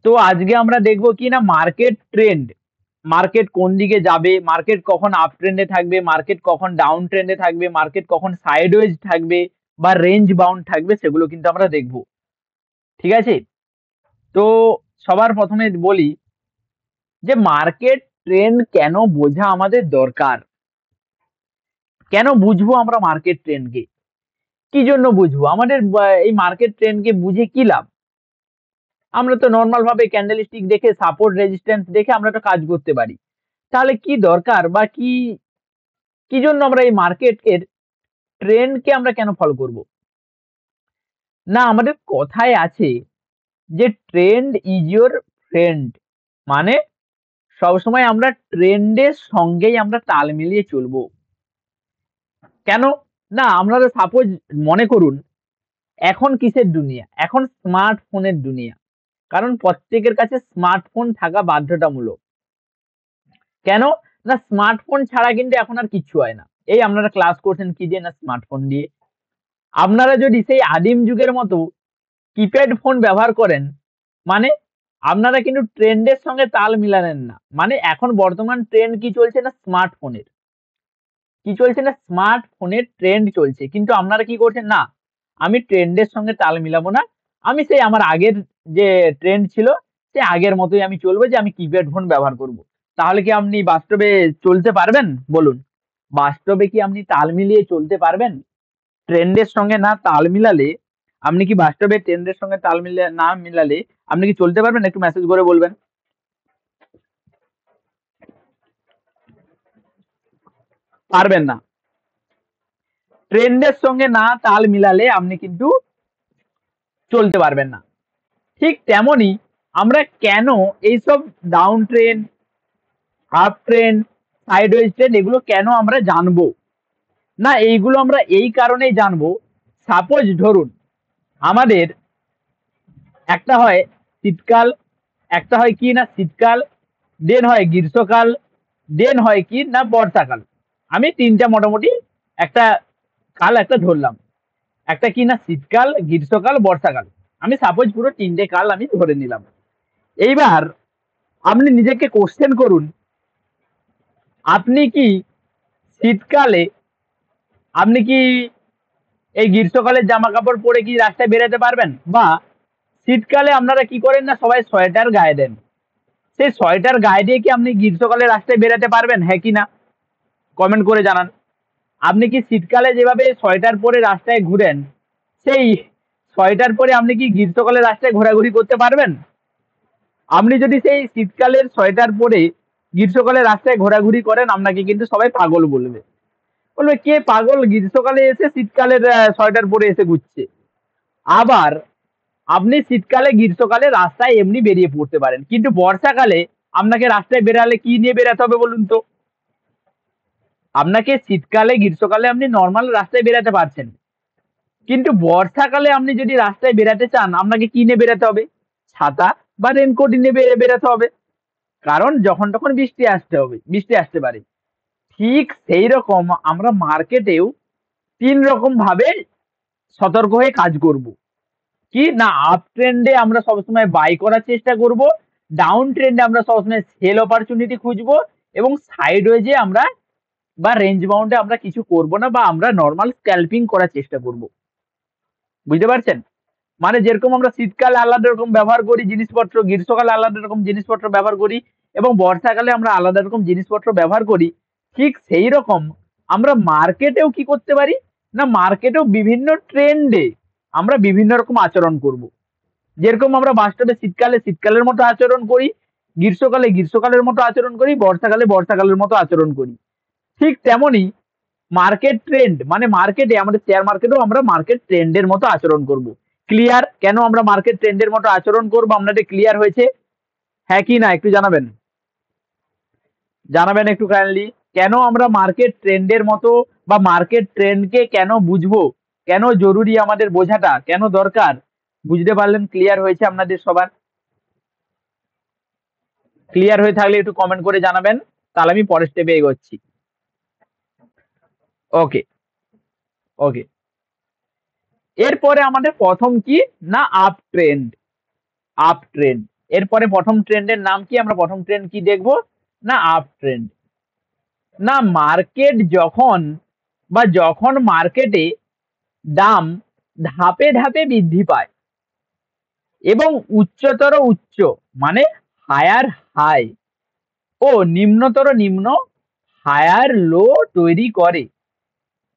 তো আজকে আমরা দেখবো কি না মার্কেট ট্রেন্ড, মার্কেট কোন দিকে যাবে, মার্কেট কখন আপ ট্রেন্ডে থাকবে, মার্কেট কখন ডাউন ট্রেন্ডে থাকবে, মার্কেট কখন সাইডওয়েজ থাকবে বা রেঞ্জ বাউন্ড থাকবে, সেগুলো কিন্তু আমরা দেখবো। ঠিক আছে? তো সবার প্রথমে বলি যে মার্কেট ট্রেন্ড কেন বোঝা আমাদের দরকার, কেন বুঝবো আমরা মার্কেট ট্রেন্ডকে, কি জন্য বুঝবো, আমাদের এই মার্কেট ট্রেন্ডকে বুঝে কি লাভ। আমরা তো নর্মাল ভাবে ক্যান্ডেলস্টিক দেখে সাপোর্ট রেজিস্ট্যান্স দেখে আমরা তো কাজ করতে পারি। তাহলে কি দরকার বা কি কি জন্য আমরা এই মার্কেটের ট্রেন্ডকে আমরা কেন ফলো করব? না, আমাদের কথায় আছে যে ট্রেন্ড ইজ ইওর ফ্রেন্ড, মানে সবসময় আমরা ট্রেন্ডের সঙ্গেই আমরা তাল মিলিয়ে চলবো। কেন? না, আপনারা সাপোজ মনে করুন এখন কিসের দুনিয়া, এখন স্মার্টফোনের দুনিয়া। কারণ প্রত্যেকের কাছে স্মার্টফোন থাকা বাধ্যতামূলক। কেন? না, স্মার্টফোন ছাড়া কিন্তু এখন আর কিচ্ছু হয় না। এই আপনারা ক্লাস করছেন কি দিয়ে, না স্মার্টফোন দিয়ে। আপনারা যদি সেই আদিম যুগের মতো কিপ্যাড ফোন ব্যবহার করেন, মানে আপনারা কিন্তু ট্রেন্ডের সঙ্গে তাল মিলালেন না। মানে এখন বর্তমান ট্রেন্ড কি চলছে না স্মার্টফোনের। কি চলছে না স্মার্টফোনের ট্রেন্ড চলছে। কিন্তু আপনারা কি করছেন, না আমি ট্রেন্ডের সঙ্গে তাল মিলাবো না। আমি সেই আমার আগের যে ট্রেন্ড ছিল সেই আগের মতোই আমি চলবো, যে আমি কিপ্যাড ফোন ব্যবহার করব। তাহলে কি আপনি বাস্তবে চলতে পারবেন বলুন? বাস্তবে কি আপনি তাল মিলিয়ে চলতে পারবেন? ট্রেন্ডের সঙ্গে না তাল মিলালে আপনি কি বাস্তবে ট্রেন্ডের সঙ্গে তাল না মিলালে আপনি কি চলতে পারবেন? একটু মেসেজ করে বলবেন। পারবেন না। ট্রেন্ডের সঙ্গে না তাল মিলালে আপনি কিন্তু চলতে পারবেন না। ঠিক তেমনই আমরা কেন এইসব down trend, up trend, sideways trend এগুলো কেন আমরা জানবো? না, এইগুলো আমরা এই কারণেই জানবো। সাপোজ ধরুন আমাদের একটা হয় শীতকাল, একটা হয় কি না শীতকাল, দেন হয় গ্রীষ্মকাল, দেন হয় কি না বর্ষাকাল। আমি তিনটা মোটামুটি একটা কাল একটা ধরলাম। একটা কি না শীতকাল, গ্রীষ্মকাল, বর্ষাকাল। আমি সাপোজ পুরো তিনটে কাল আমি ধরে নিলাম। এইবার আপনি নিজেকে কোশ্চেন করুন, আপনি কি শীতকালে আপনি কি এই গ্রীষ্মকালের জামা কাপড় পরে কি রাস্তায় বেরোতে পারবেন? বা শীতকালে আপনারা কি করেন না সবাই সোয়েটার গায়ে দেন, সেই সোয়েটার গায়ে দিয়ে কি আপনি গ্রীষ্মকালে রাস্তায় বেরোতে পারবেন, হ্যাঁ কি না? কমেন্ট করে জানান। আপনি কি শীতকালে যেভাবে সোয়েটার পরে রাস্তায় ঘুরেন, সেই সোয়েটার পরে আপনি কি গ্রীষ্মকালে রাস্তায় ঘোরাঘুরি করতে পারবেন? আপনি যদি সেই শীতকালের সোয়েটার পরে গ্রীষ্মকালে রাস্তায় ঘোরাঘুরি করেন, আপনাকে কিন্তু সবাই পাগল বলবে। বলবে কে পাগল, গ্রীষ্মকালে এসে শীতকালের সোয়েটার পরে এসে ঘুরছে। আবার আপনি শীতকালে গ্রীষ্মকালে রাস্তায় এমনি বেরিয়ে পড়তে পারেন, কিন্তু বর্ষাকালে আপনাকে রাস্তায় বেরালে কি নিয়ে বেরাতে হবে বলুন তো? আপনাকে শীতকালে গ্রীষ্মকালে আপনি নর্মাল রাস্তায় বেরাতে পারছেন, কিন্তু বর্ষাকালে আপনি যদি রাস্তায় বেরাতে চান আপনাকে কি নিয়ে বেরাতে হবে? ছাতা বা রেনকোট নিয়ে বেরাতে হবে। কারণ যখন তখন বৃষ্টি আসতে হবে, বৃষ্টি আসতে পারে। ঠিক সেই রকম আমরা মার্কেটেও তিন রকম ভাবে সতর্ক হয়ে কাজ করব। কি না, আপ ট্রেন্ডে আমরা সবসময় বাই করার চেষ্টা করব, ডাউন ট্রেন্ডে আমরা সবসময় সেল অপরচুনিটি খুঁজবো, এবং সাইডওয়েজে আমরা বা রেঞ্জ বাউন্ডে আমরা কিছু করব না, বা আমরা নর্মাল স্ক্যাল্পিং করার চেষ্টা করব। বুঝতে পারছেন? মানে যেরকম আমরা শীতকালে আলাদা রকম ব্যবহার করি জিনিসপত্র, গ্রীষ্মকালে আলাদা রকম জিনিসপত্র ব্যবহার করি, এবং বর্ষাকালে আমরা আলাদা রকম জিনিসপত্র ব্যবহার করি, ঠিক সেই রকম আমরা মার্কেটেও কি করতে পারি, না মার্কেটেও বিভিন্ন ট্রেন্ডে আমরা বিভিন্ন রকম আচরণ করব। যেরকম আমরা বাস্তবে শীতকালে শীতকালের মতো আচরণ করি, গ্রীষ্মকালে গ্রীষ্মকালের মতো আচরণ করি, বর্ষাকালে বর্ষাকালের মতো আচরণ করি, ঠিক তেমনই মার্কেট ট্রেন্ড মানে মার্কেটে আমাদের শেয়ার মার্কেটেও আমরা মার্কেট ট্রেন্ডের মতো আচরণ করব। ক্লিয়ার? কেন আমরা মার্কেট ট্রেন্ডের মতো আচরণ করব আপনাদের ক্লিয়ার হয়েছে? হ্যাঁ কি না একটু জানাবেন। জানাবেন একটু কাইন্ডলি। কেন আমরা মার্কেট ট্রেন্ডের মতো বা মার্কেট ট্রেন্ডকে কেন বুঝবো, কেন জরুরি আমাদের বোঝাটা, কেন দরকার, বুঝতে পারলেন? ক্লিয়ার হয়েছে আপনাদের সবার? ক্লিয়ার হয়ে থাকলে একটু কমেন্ট করে জানাবেন, তাহলে আমি পরের স্টেপে এগোচ্ছি। ওকে, ওকে। এরপরে আমাদের প্রথম কি না আপ ট্রেন্ড। আপ ট্রেন্ড এরপরে প্রথম ট্রেন্ডের নাম কি, আমরা প্রথম ট্রেন্ড কি দেখবো না আপ ট্রেন্ড। না মার্কেট যখন মার্কেটে দাম ধাপে ধাপে বৃদ্ধি পায় এবং উচ্চতর উচ্চ মানে হায়ার হাই ও নিম্নতর নিম্ন হায়ার লো তৈরি করে,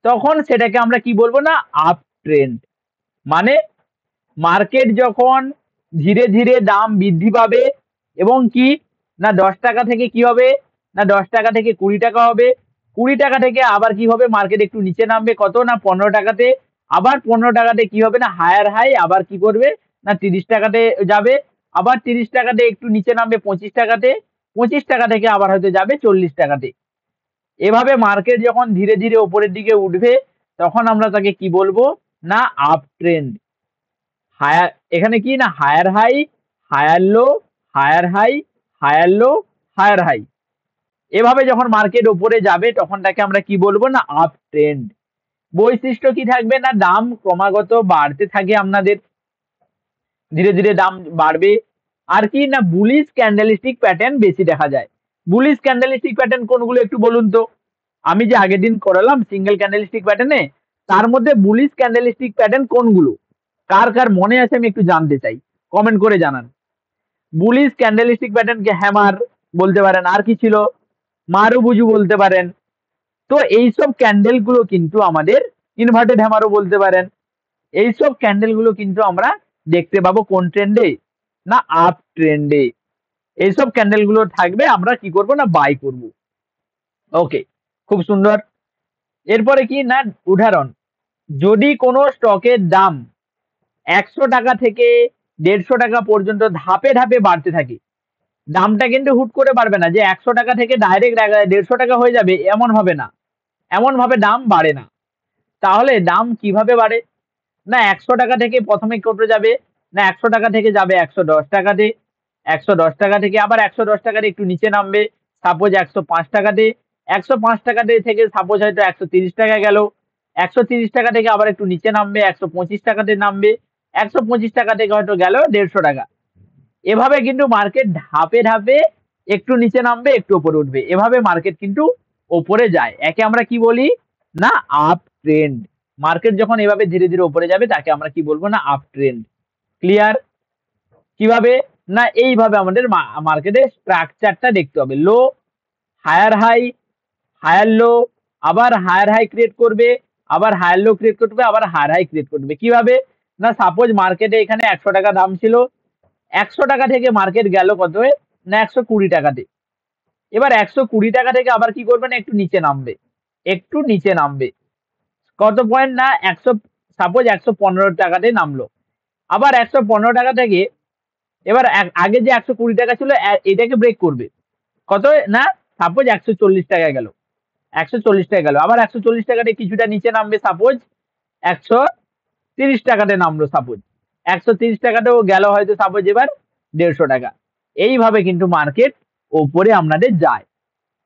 তখন সেটাকে আমরা কি বলবো না আপ ট্রেন্ড। মানে মার্কেট যখন ধীরে ধীরে দাম বৃদ্ধি পাবে এবং কি না 10 টাকা থেকে কি হবে না 10 টাকা থেকে 20 টাকা হবে, 20 টাকা থেকে আবার কি হবে মার্কেট একটু নিচে নামবে কত না 15 টাকাতে, আবার 15 টাকাতে কি হবে না হায়ার হাই আবার কি করবে না 30 টাকাতে যাবে, আবার 30 টাকাতে একটু নিচে নামবে 25 টাকাতে, 25 টাকা থেকে আবার হয়তো যাবে 40 টাকাতে। এভাবে মার্কেট যখন ধীরে ধীরে ওপরের দিকে উঠবে তখন আমরা তাকে কি বলবো না আপ ট্রেন্ড। হায়ার এখানে কি না higher high, higher low, higher high, higher low, higher high, এভাবে যখন মার্কেট উপরে যাবে তখন তাকে আমরা কি বলবো না আপ ট্রেন্ড। বৈশিষ্ট্য কি থাকবে না দাম ক্রমাগত বাড়তে থাকে আপনাদের, ধীরে ধীরে দাম বাড়বে। আর কি না বুলিশ ক্যান্ডেলস্টিক প্যাটার্ন বেশি দেখা যায়। বুলিশ ক্যান্ডেলস্টিক প্যাটার্ন কোনগুলো একটু বলুন তো, আমি যে আগের দিন করালাম সিঙ্গেল ক্যান্ডেলস্টিক প্যাটার্নে, তার মধ্যে বুলিশ ক্যান্ডেলস্টিক প্যাটার্ন কোনগুলো কার কার মনে আছে আমি একটু জানতে চাই, কমেন্ট করে জানান। বুলিশ ক্যান্ডেলস্টিক প্যাটার্নকে হ্যামার বলতে পারেন, আর কি ছিল মারুবুজু বলতে পারেন। তো এইসব ক্যান্ডেল গুলো কিন্তু আমাদের ইনভার্টেড হ্যামারও বলতে পারেন। এইসব ক্যান্ডেল গুলো কিন্তু আমরা দেখতে পাবো কোন ট্রেন্ডে না আপ ট্রেন্ডে। এইসব ক্যান্ডেল গুলো থাকবে, আমরা কি করব না বাই করব। ওকে, খুব সুন্দর। এরপরে কি না উদাহরণ, যদি কোনো স্টকের দাম 100 টাকা থেকে 150 টাকা পর্যন্ত ধাপে ধাপে বাড়তে থাকে, দামটা কিন্তু হুট করে বাড়বে না যে 100 টাকা থেকে ডাইরেক্ট 150 টাকা হয়ে যাবে, এমন ভাবে না, এমন ভাবে দাম বাড়ে না। তাহলে দাম কিভাবে বাড়ে না 100 টাকা থেকে প্রথমে কত যাবে না 100 টাকা থেকে যাবে 110 টাকাতে, 110 টাকা থেকে আবার 110 টাকাতে একটু নিচে নামবে, সাপোজ 105 টাকাতে, 105 টাকাতে থেকে সাপোজ হয়তো 130 টাকা গেল, 130 টাকা থেকে আবার একটু নিচে নামবে 125 টাকাতে নামবে, 125 টাকা থেকে হয়তো গেল 150 টাকা। এভাবে কিন্তু মার্কেট ধাপে ধাপে একটু নিচে নামবে একটু উপরে উঠবে, এভাবে মার্কেট কিন্তু ওপরে যায়, একে আমরা কি বলি না আপ ট্রেন্ড। মার্কেট যখন এভাবে ধীরে ধীরে উপরে যাবে তাকে আমরা কি বলবো না আপ ট্রেন্ড। ক্লিয়ার? কিভাবে না এইভাবে আমাদের মার্কেটের স্ট্রাকচারটা দেখতে হবে, লো, হায়ার হাই, হায়ার লো, আবার হায়ার হাই ক্রিয়েট করবে, আবার হায়ার লো ক্রিয়েট করবে, আবার হায়ার হাই ক্রিয়েট করবে। কিভাবে না সাপোজ মার্কেটে এখানে 100 টাকা দাম ছিল, 100 টাকা থেকে মার্কেট গেল কত না 120 টাকাতে, এবার 120 টাকা থেকে আবার কি করবে না একটু নিচে নামবে, একটু নিচে নামবে কত পয়েন্ট না 100, সাপোজ 115 টাকাতে নামলো, আবার 115 টাকা থেকে এবার আগে যে 120 টাকা ছিল এটাকে ব্রেক করবে কত না সাপোজ 140 টাকায় গেল, 140 টাকা গেল, আবার 140 টাকাতে কিছুটা নিচে নামবে, সাপোজ 130 টাকাতে নামলো, সাপোজ 130 টাকাতেও গেল হয়তো সাপোজ এবার 150 টাকা। এইভাবে কিন্তু মার্কেট ওপরে আপনাদের যায়।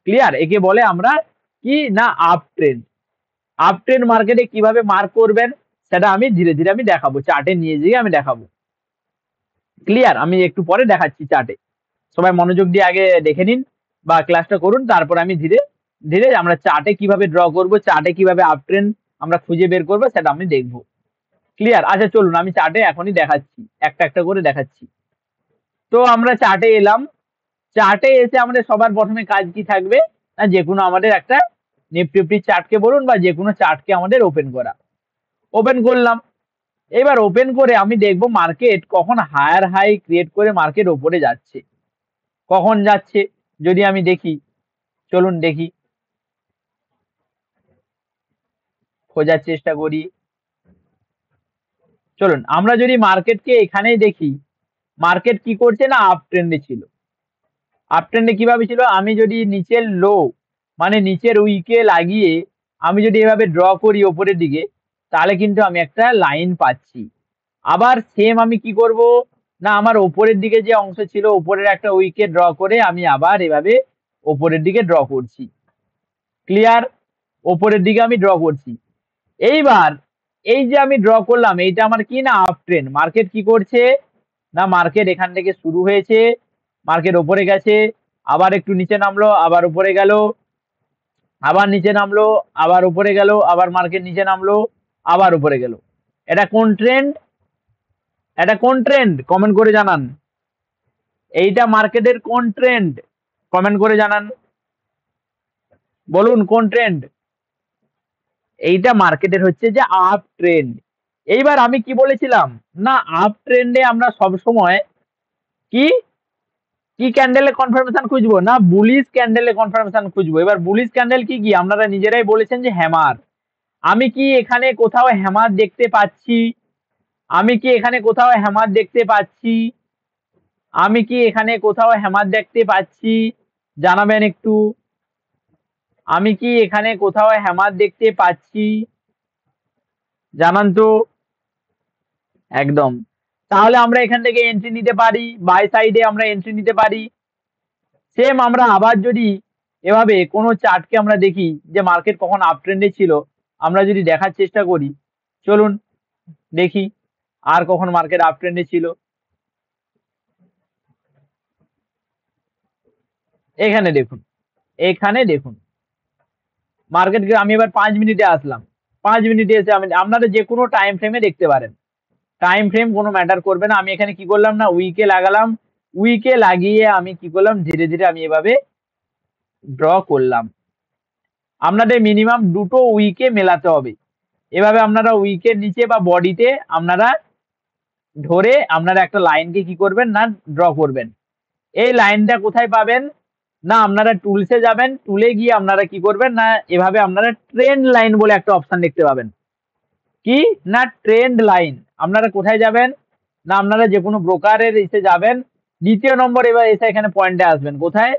ক্লিয়ার? একে বলে আমরা কি না আপ ট্রেন্ড। আপ ট্রেন্ড মার্কেটে কিভাবে মার্ক করবেন সেটা আমি ধীরে ধীরে আমি দেখাবো, চার্টে নিয়ে যেয়ে আমি দেখাবো। ক্লিয়ার? আমি একটু পরে দেখাচ্ছি চার্টে, সবাই মনোযোগ দিয়ে আগে দেখে নিন বা ক্লাসটা করুন, তারপর আমি ধীরে ধীরে আমরা চার্টে কিভাবে ড্র করব, চার্টে কিভাবে আপ ট্রেন্ড আমরা খুঁজে বের করবো সেটা আমি দেখবো। ক্লিয়ার? আচ্ছা চলুন আমি চার্টে এখনই দেখাচ্ছি, একটা একটা করে দেখাচ্ছি। তো আমরা চার্টে এলাম, চার্টে এসে আমাদের সবার প্রথমে কাজ কি থাকবে না যে কোনো আমাদের একটা নিফটি চার্টকে বলুন বা যে কোনো চার্টকে আমাদের ওপেন করা। ওপেন করলাম, এবার ওপেন করে আমি দেখবো মার্কেট কখন হায়ার হাই ক্রিয়েট করে মার্কেট ওপরে যাচ্ছে, কখন যাচ্ছে যদি আমি দেখি, চলুন দেখি, খোঁজার চেষ্টা করি। চলুন আমরা যদি মার্কেটকে এখানেই দেখি, মার্কেট কি করছে না আপ ট্রেন্ডে ছিল। আপ ট্রেন্ডে কিভাবে ছিল, আমি যদি নিচের লো মানে নিচের উইকে লাগিয়ে আমি যদি এভাবে ড্র করি ওপরের দিকে, তাহলে কিন্তু আমি একটা লাইন পাচ্ছি। আবার সেম আমি কি করব না আমার ওপরের দিকে যে অংশ ছিল ওপরের একটা উইকে ড্র করে আমি আবার এভাবে ওপরের দিকে ড্র করছি। ক্লিয়ার? ওপরের দিকে আমি ড্র করছি। এইবার এই যে আমি ড্র করলাম এইটা আমার কি না আপ ট্রেন্ড, মার্কেট কি করছে না মার্কেট এখান থেকে শুরু হয়েছে, মার্কেট ওপরে গেছে, আবার একটু নিচে নামলো, আবার উপরে গেল, আবার নিচে নামলো, আবার উপরে গেল, আবার মার্কেট নিচে নামলো, আবার উপরে গেল। এটা কোন ট্রেন্ড? এটা কোন ট্রেন্ড? কমেন্ট করে জানান। এইটা মার্কেটের কোন ট্রেন্ড? কমেন্ট করে জানান, বলুন কোন ট্রেন্ড? এইটা মার্কেটের হচ্ছে যে আপ ট্রেন্ড। এইবার আমি কি বলেছিলাম, না আপ ট্রেন্ডে আমরা সব সময় কি কি ক্যান্ডেলে কনফার্মেশন খুঁজবো, না বুলিশ ক্যান্ডেলে কনফার্মেশন খুঁজবো। এবার বুলিশ ক্যান্ডেল কি কি আপনারা নিজেরাই বলেছেন যে হ্যামার। আমি কি এখানে কোথাও হ্যামার দেখতে পাচ্ছি? আমি কি এখানে কোথাও হ্যামার দেখতে পাচ্ছি? আমি কি এখানে কোথাও হ্যামার দেখতে পাচ্ছি? জানাবেন একটু। আমি কি এখানে কোথাও হ্যামার দেখতে পাচ্ছি? জানান তো একদম। তাহলে আমরা এখান থেকে এন্ট্রি নিতে পারি, বাই সাইডে আমরা এন্ট্রি নিতে পারি। সেম আমরা আবার যদি এভাবে কোনো চার্টকে আমরা দেখি যে মার্কেট কখন আপ ট্রেন্ডে ছিল, আমরা যদি দেখার চেষ্টা করি, চলুন দেখি আর কখন মার্কেট আপ ট্রেন্ডে ছিল। এখানে দেখুন, এখানে দেখুন মার্কেট, আমি এবার 5 মিনিটে আসলাম। 5 মিনিটে এসে আপনারা যে কোনো টাইম ফ্রেমে দেখতে পারেন, টাইম ফ্রেম কোনো ম্যাটার করবে না। আমি এখানে কি করলাম, না উইকে লাগালাম, উইকে লাগিয়ে আমি কি করলাম, ধীরে ধীরে আমি এভাবে ড্র করলাম। আপনাদের মিনিমাম দুটো উইকে মেলাতে হবে। এভাবে আপনারা উইকের নিচে বা বডিতে আপনারা ধরে আপনারা একটা লাইনকে কি করবেন, না ড্র করবেন। এই লাইনটা কোথায় পাবেন, না আপনারা টুলসে যাবেন, টুলে গিয়ে আপনারা কি করবেন, না এভাবে আপনারা ট্রেন্ড লাইন বলে একটা অপশন দেখতে পাবেন। কি না ট্রেন্ড লাইন। আপনারা কোথায় যাবেন, না আপনারা যে কোনো ব্রোকারের এসে যাবেন, দ্বিতীয় নম্বর এবার এসে এখানে পয়েন্টে আসবেন। কোথায়,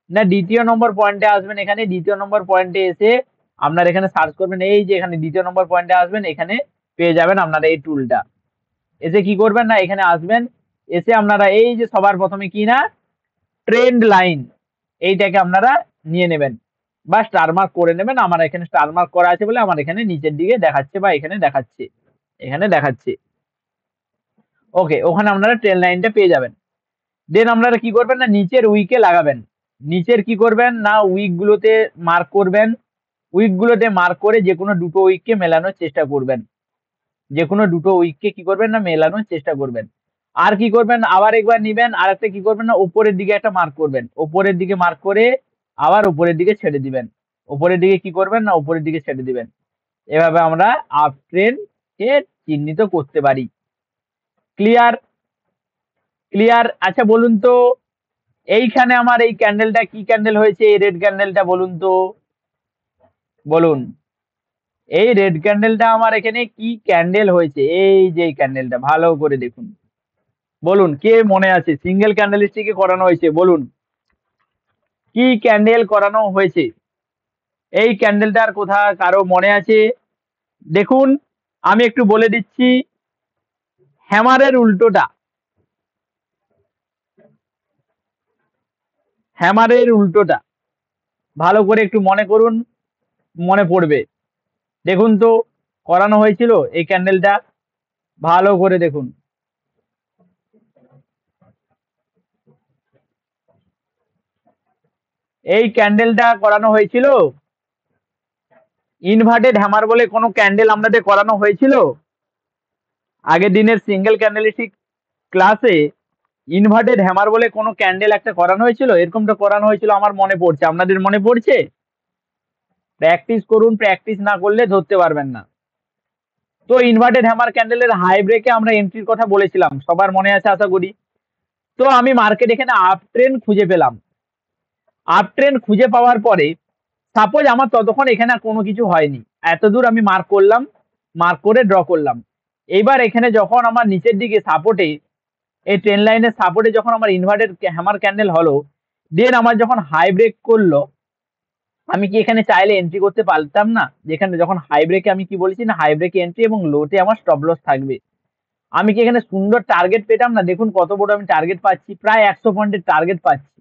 না দ্বিতীয় নম্বর পয়েন্টে আসবেন। এখানে দ্বিতীয় নম্বর পয়েন্টে এসে আপনারা এখানে সার্চ করবেন, এই যে এখানে দ্বিতীয় নম্বর পয়েন্টে আসবেন, এখানে পেয়ে যাবেন আপনারা এই টুলটা। এসে কি করবেন, না এখানে আসবেন, এসে আপনারা এই যে সবার প্রথমে কি না ট্রেন্ড লাইন, এইটাকে আপনারা নিয়ে নেবেন বা স্টার মার্ক করে নেবেন। আমার এখানে স্টার মার্ক করা আছে বলে আমার এখানে নিচের দিকে দেখাচ্ছে বা এখানে দেখাচ্ছে, এখানে দেখাচ্ছে। ওকে, ওখানে আপনারা ট্রেন্ড লাইনটা পেয়ে যাবেন। দেন আপনারা কি করবেন, না নিচের উইকে লাগাবেন। নিচের কি করবেন, না উইক গুলোতে মার্ক করবেন। উইক গুলোতে মার্ক করে যে কোনো দুটো উইককে মেলানোর চেষ্টা করবেন। যে কোনো দুটো উইককে কি করবেন, না মেলানোর চেষ্টা করবেন। আর কি করবেন, আবার একবার নিবেন, আর একটা কি করবেন, না উপরের দিকে একটা মার্ক করবেন। উপরের দিকে মার্ক করে আবার উপরের দিকে ছেড়ে দিবেন। উপরের দিকে কি করবেন, না উপরের দিকে ছেড়ে দিবেন। এভাবে আমরা আপ ট্রেন্ড কে চিহ্নিত করতে পারি। ক্লিয়ার? ক্লিয়ার। আচ্ছা বলুন তো, এইখানে আমার এই ক্যান্ডেলটা কি ক্যান্ডেল হয়েছে, এই রেড ক্যান্ডেলটা বলুন তো, বলুন। এই রেড ক্যান্ডেলটা আমার এখানে কি ক্যান্ডেল হয়েছে, এই যে এই ক্যান্ডেলটা ভালো করে দেখুন। বলুন কে মনে আছে, সিঙ্গেল ক্যান্ডেলস্টিকে করানো হয়েছে, বলুন কি ক্যান্ডেল করানো হয়েছে। এই ক্যান্ডেলটার কথা কারো মনে আছে? দেখুন আমি একটু বলে দিচ্ছি, হ্যামারের উল্টোটা, হ্যামারের উল্টোটা ভালো করে একটু মনে করুন, মনে পড়বে। দেখুন তো করানো হয়েছিল এই ক্যান্ডেলটা, ভালো করে দেখুন। এই ক্যান্ডেলটা করানো হয়েছিল, ইনভার্টেড হ্যামার বলে কোনো ক্যান্ডেল আমাদের করানো হয়েছিল আগের দিনের সিঙ্গেল ক্যান্ডেলিস্টিক ক্লাসে। ইনভার্টেড হ্যামার বলে কোনো ক্যান্ডেল একটা করানো হয়েছিল, এরকমটা করানো হয়েছিল আমার মনে পড়ছে। আপনাদের মনে পড়ছে? প্র্যাকটিস করুন, প্র্যাকটিস না করলে ধরতে পারবেন না। তো ইনভার্টেড হ্যামার ক্যান্ডেলের হাই ব্রেকে আমরা এন্ট্রির কথা বলেছিলাম, সবার মনে আছে আশা করি। তো আমি মার্কেট এখানে আপ ট্রেন্ড খুঁজে পেলাম। আপ ট্রেন্ড খুঁজে পাওয়ার পরে সাপোজ আমার ততক্ষণ এখানে আর কোনো কিছু হয়নি, এতদূর আমি মার্ক করলাম, মার্ক করে ড্র করলাম। এইবার এখানে যখন আমার নিচের দিকে সাপোর্টে, এই ট্রেন লাইনের সাপোর্টে যখন আমার ইনভার্টেড হ্যামার ক্যান্ডেল হলো, দেন আমার যখন হাই ব্রেক করলো, আমি কি এখানে চাইলে এন্ট্রি করতে পারতাম না? যেখানে যখন হাই ব্রেকে আমি কি বলেছি, না হাই ব্রেকে এন্ট্রি এবং লোতে আমার স্টপ লস থাকবে। আমি কি এখানে সুন্দর টার্গেট পেতাম না? দেখুন কত বড় আমি টার্গেট পাচ্ছি, প্রায় 100 পয়েন্টের টার্গেট পাচ্ছি।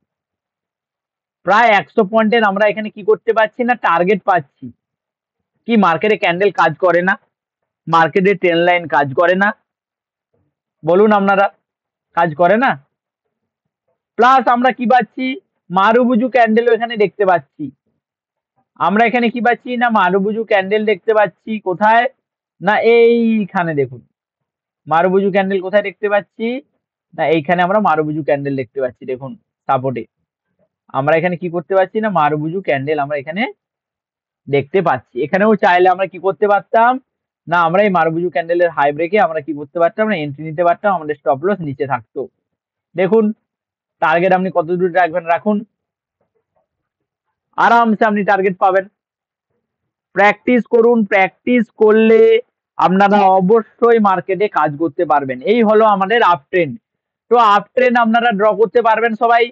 প্রায় 100 পয়েন্টের আমরা এখানে কি করতে পারছি, না টার্গেট পাচ্ছি। কি মার্কেটে ক্যান্ডেল কাজ করে না? মার্কেটে ট্রেন লাইন কাজ করে না? বলুন আপনারা কাজ করে না? প্লাস আমরা কি পাচ্ছি, মারুবুজু ক্যান্ডেলও এখানে দেখতে পাচ্ছি। আমরা এখানে কি পাচ্ছি না, মারুবুজু ক্যান্ডেল দেখতে পাচ্ছি কোথায় না, এইখানে দেখুন মারুবুজু ক্যান্ডেল কোথায় দেখতে পাচ্ছি না, এইখানে আমরা মারুবুজু ক্যান্ডেল দেখতে পাচ্ছি। দেখুন সাপোর্টে আমরা এখানে কি করতে পারছি না, মারুবুজু ক্যান্ডেল আমরা এখানে দেখতে পাচ্ছি। এখানেও চাইলে আমরা কি করতে পারতাম না, আমরা এই মারুবুজু ক্যান্ডেলের হাই ব্রেকে আমরা কি করতে পারতাম না, এন্ট্রি নিতে পারতাম, আমাদের স্টপ লস নিচে থাকতো। দেখুন টার্গেট আপনি কত দূর রাখবেন রাখুন, আরামসে আপনি টার্গেট পাবেন। প্র্যাকটিস করুন, প্র্যাকটিস করলে আপনারা অবশ্যই মার্কেটে কাজ করতে পারবেন। এই হলো আমাদের আপ ট্রেন্ড। তো আপ ট্রেন্ড আপনারা ড্র করতে পারবেন সবাই।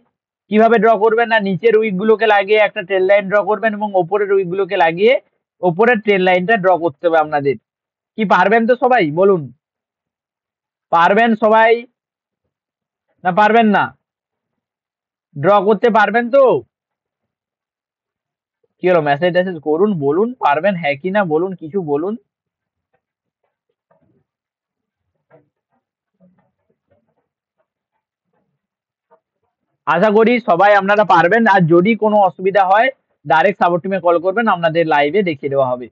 কিভাবে ড্র করবেন না, নিচের উইক গুলোকে লাগিয়ে একটা ট্রেন লাইন ড্র করবেন এবং ওপরের উইক গুলোকে লাগিয়ে ওপরের ট্রেন লাইনটা ড্র করতে হবে আপনাদের। কি পারবেন তো সবাই বলুন? পারবেন সবাই না পারবেন না? ড্র করতে পারবেন তো? কি হলো, মেসেজ টেসেজ করুন, বলুন পারবেন হ্যাঁ কি না, বলুন কিছু বলুন। আশা করি সবাই আপনারা পারবেন। আর যদি কোনো অসুবিধা হয় ডাইরেক্ট সাপোর্ট টিমে কল করবেন, আপনাদের লাইভে দেখিয়ে দেওয়া হবে।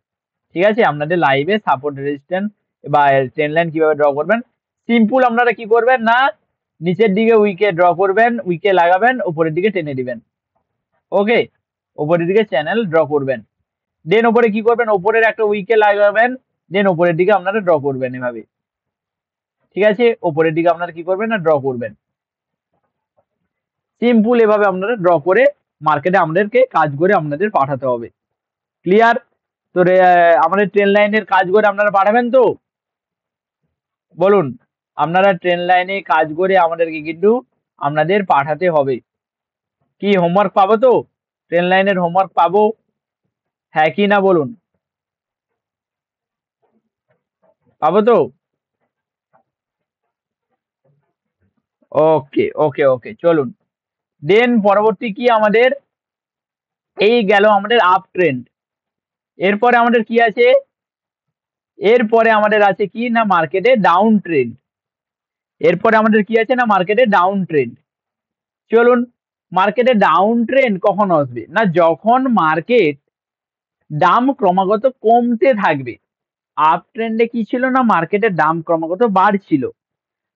ঠিক আছে, আপনাদের লাইভে সাপোর্ট রেজিস্ট্যান্স বা ট্রেন লাইন কিভাবে ড্র করবেন। সিম্পল আপনারা কি করবেন না, নিচের দিকে উইকে ড্র করবেন, উইকে লাগাবেন, উপরের দিকে টেনে দিবেন। ওকে, উপরের দিকে চ্যানেল ড্র করবেন, দেন ওপরে কি করবেন, ওপরের একটা উইকে লাগাবেন, দেন ওপরের দিকে আপনারা ড্র করবেন এভাবে। ঠিক আছে, ওপরের দিকে আপনারা কি করবেন না, ড্র করবেন। সিম্পল এভাবে আপনারা ড্র করে মার্কেটে আমাদেরকে কাজ করে আপনাদের পাঠাতে হবে। ক্লিয়ার? তো আমাদের ট্রেন লাইনের কাজ করে আপনারা পাঠাবেন তো? বলুন, আপনারা ট্রেন লাইনে কাজ করে আমাদেরকে কিন্তু আপনাদের পাঠাতে হবে। কি হোমওয়ার্ক পাবো তো? ট্রেন লাইনের হোমওয়ার্ক পাবো হ্যাঁ কি না বলুন? পাবো তো? ওকে ওকে ওকে, চলুন দেন পরবর্তী কি আমাদের, এই গেল আমাদের আপ ট্রেন্ড। এরপরে আমাদের কি আছে, এরপরে আমাদের আছে কি না, মার্কেটে ডাউন ট্রেন্ড। এরপরে আমাদের কি আছে না, মার্কেটে ডাউন ট্রেন্ড। চলুন, মার্কেটে ডাউন ট্রেন্ড কখন আসবে না, যখন মার্কেট দাম ক্রমাগত কমতে থাকবে। আপ ট্রেন্ডে কি ছিল না, মার্কেটের দাম ক্রমাগত বাড়ছিল।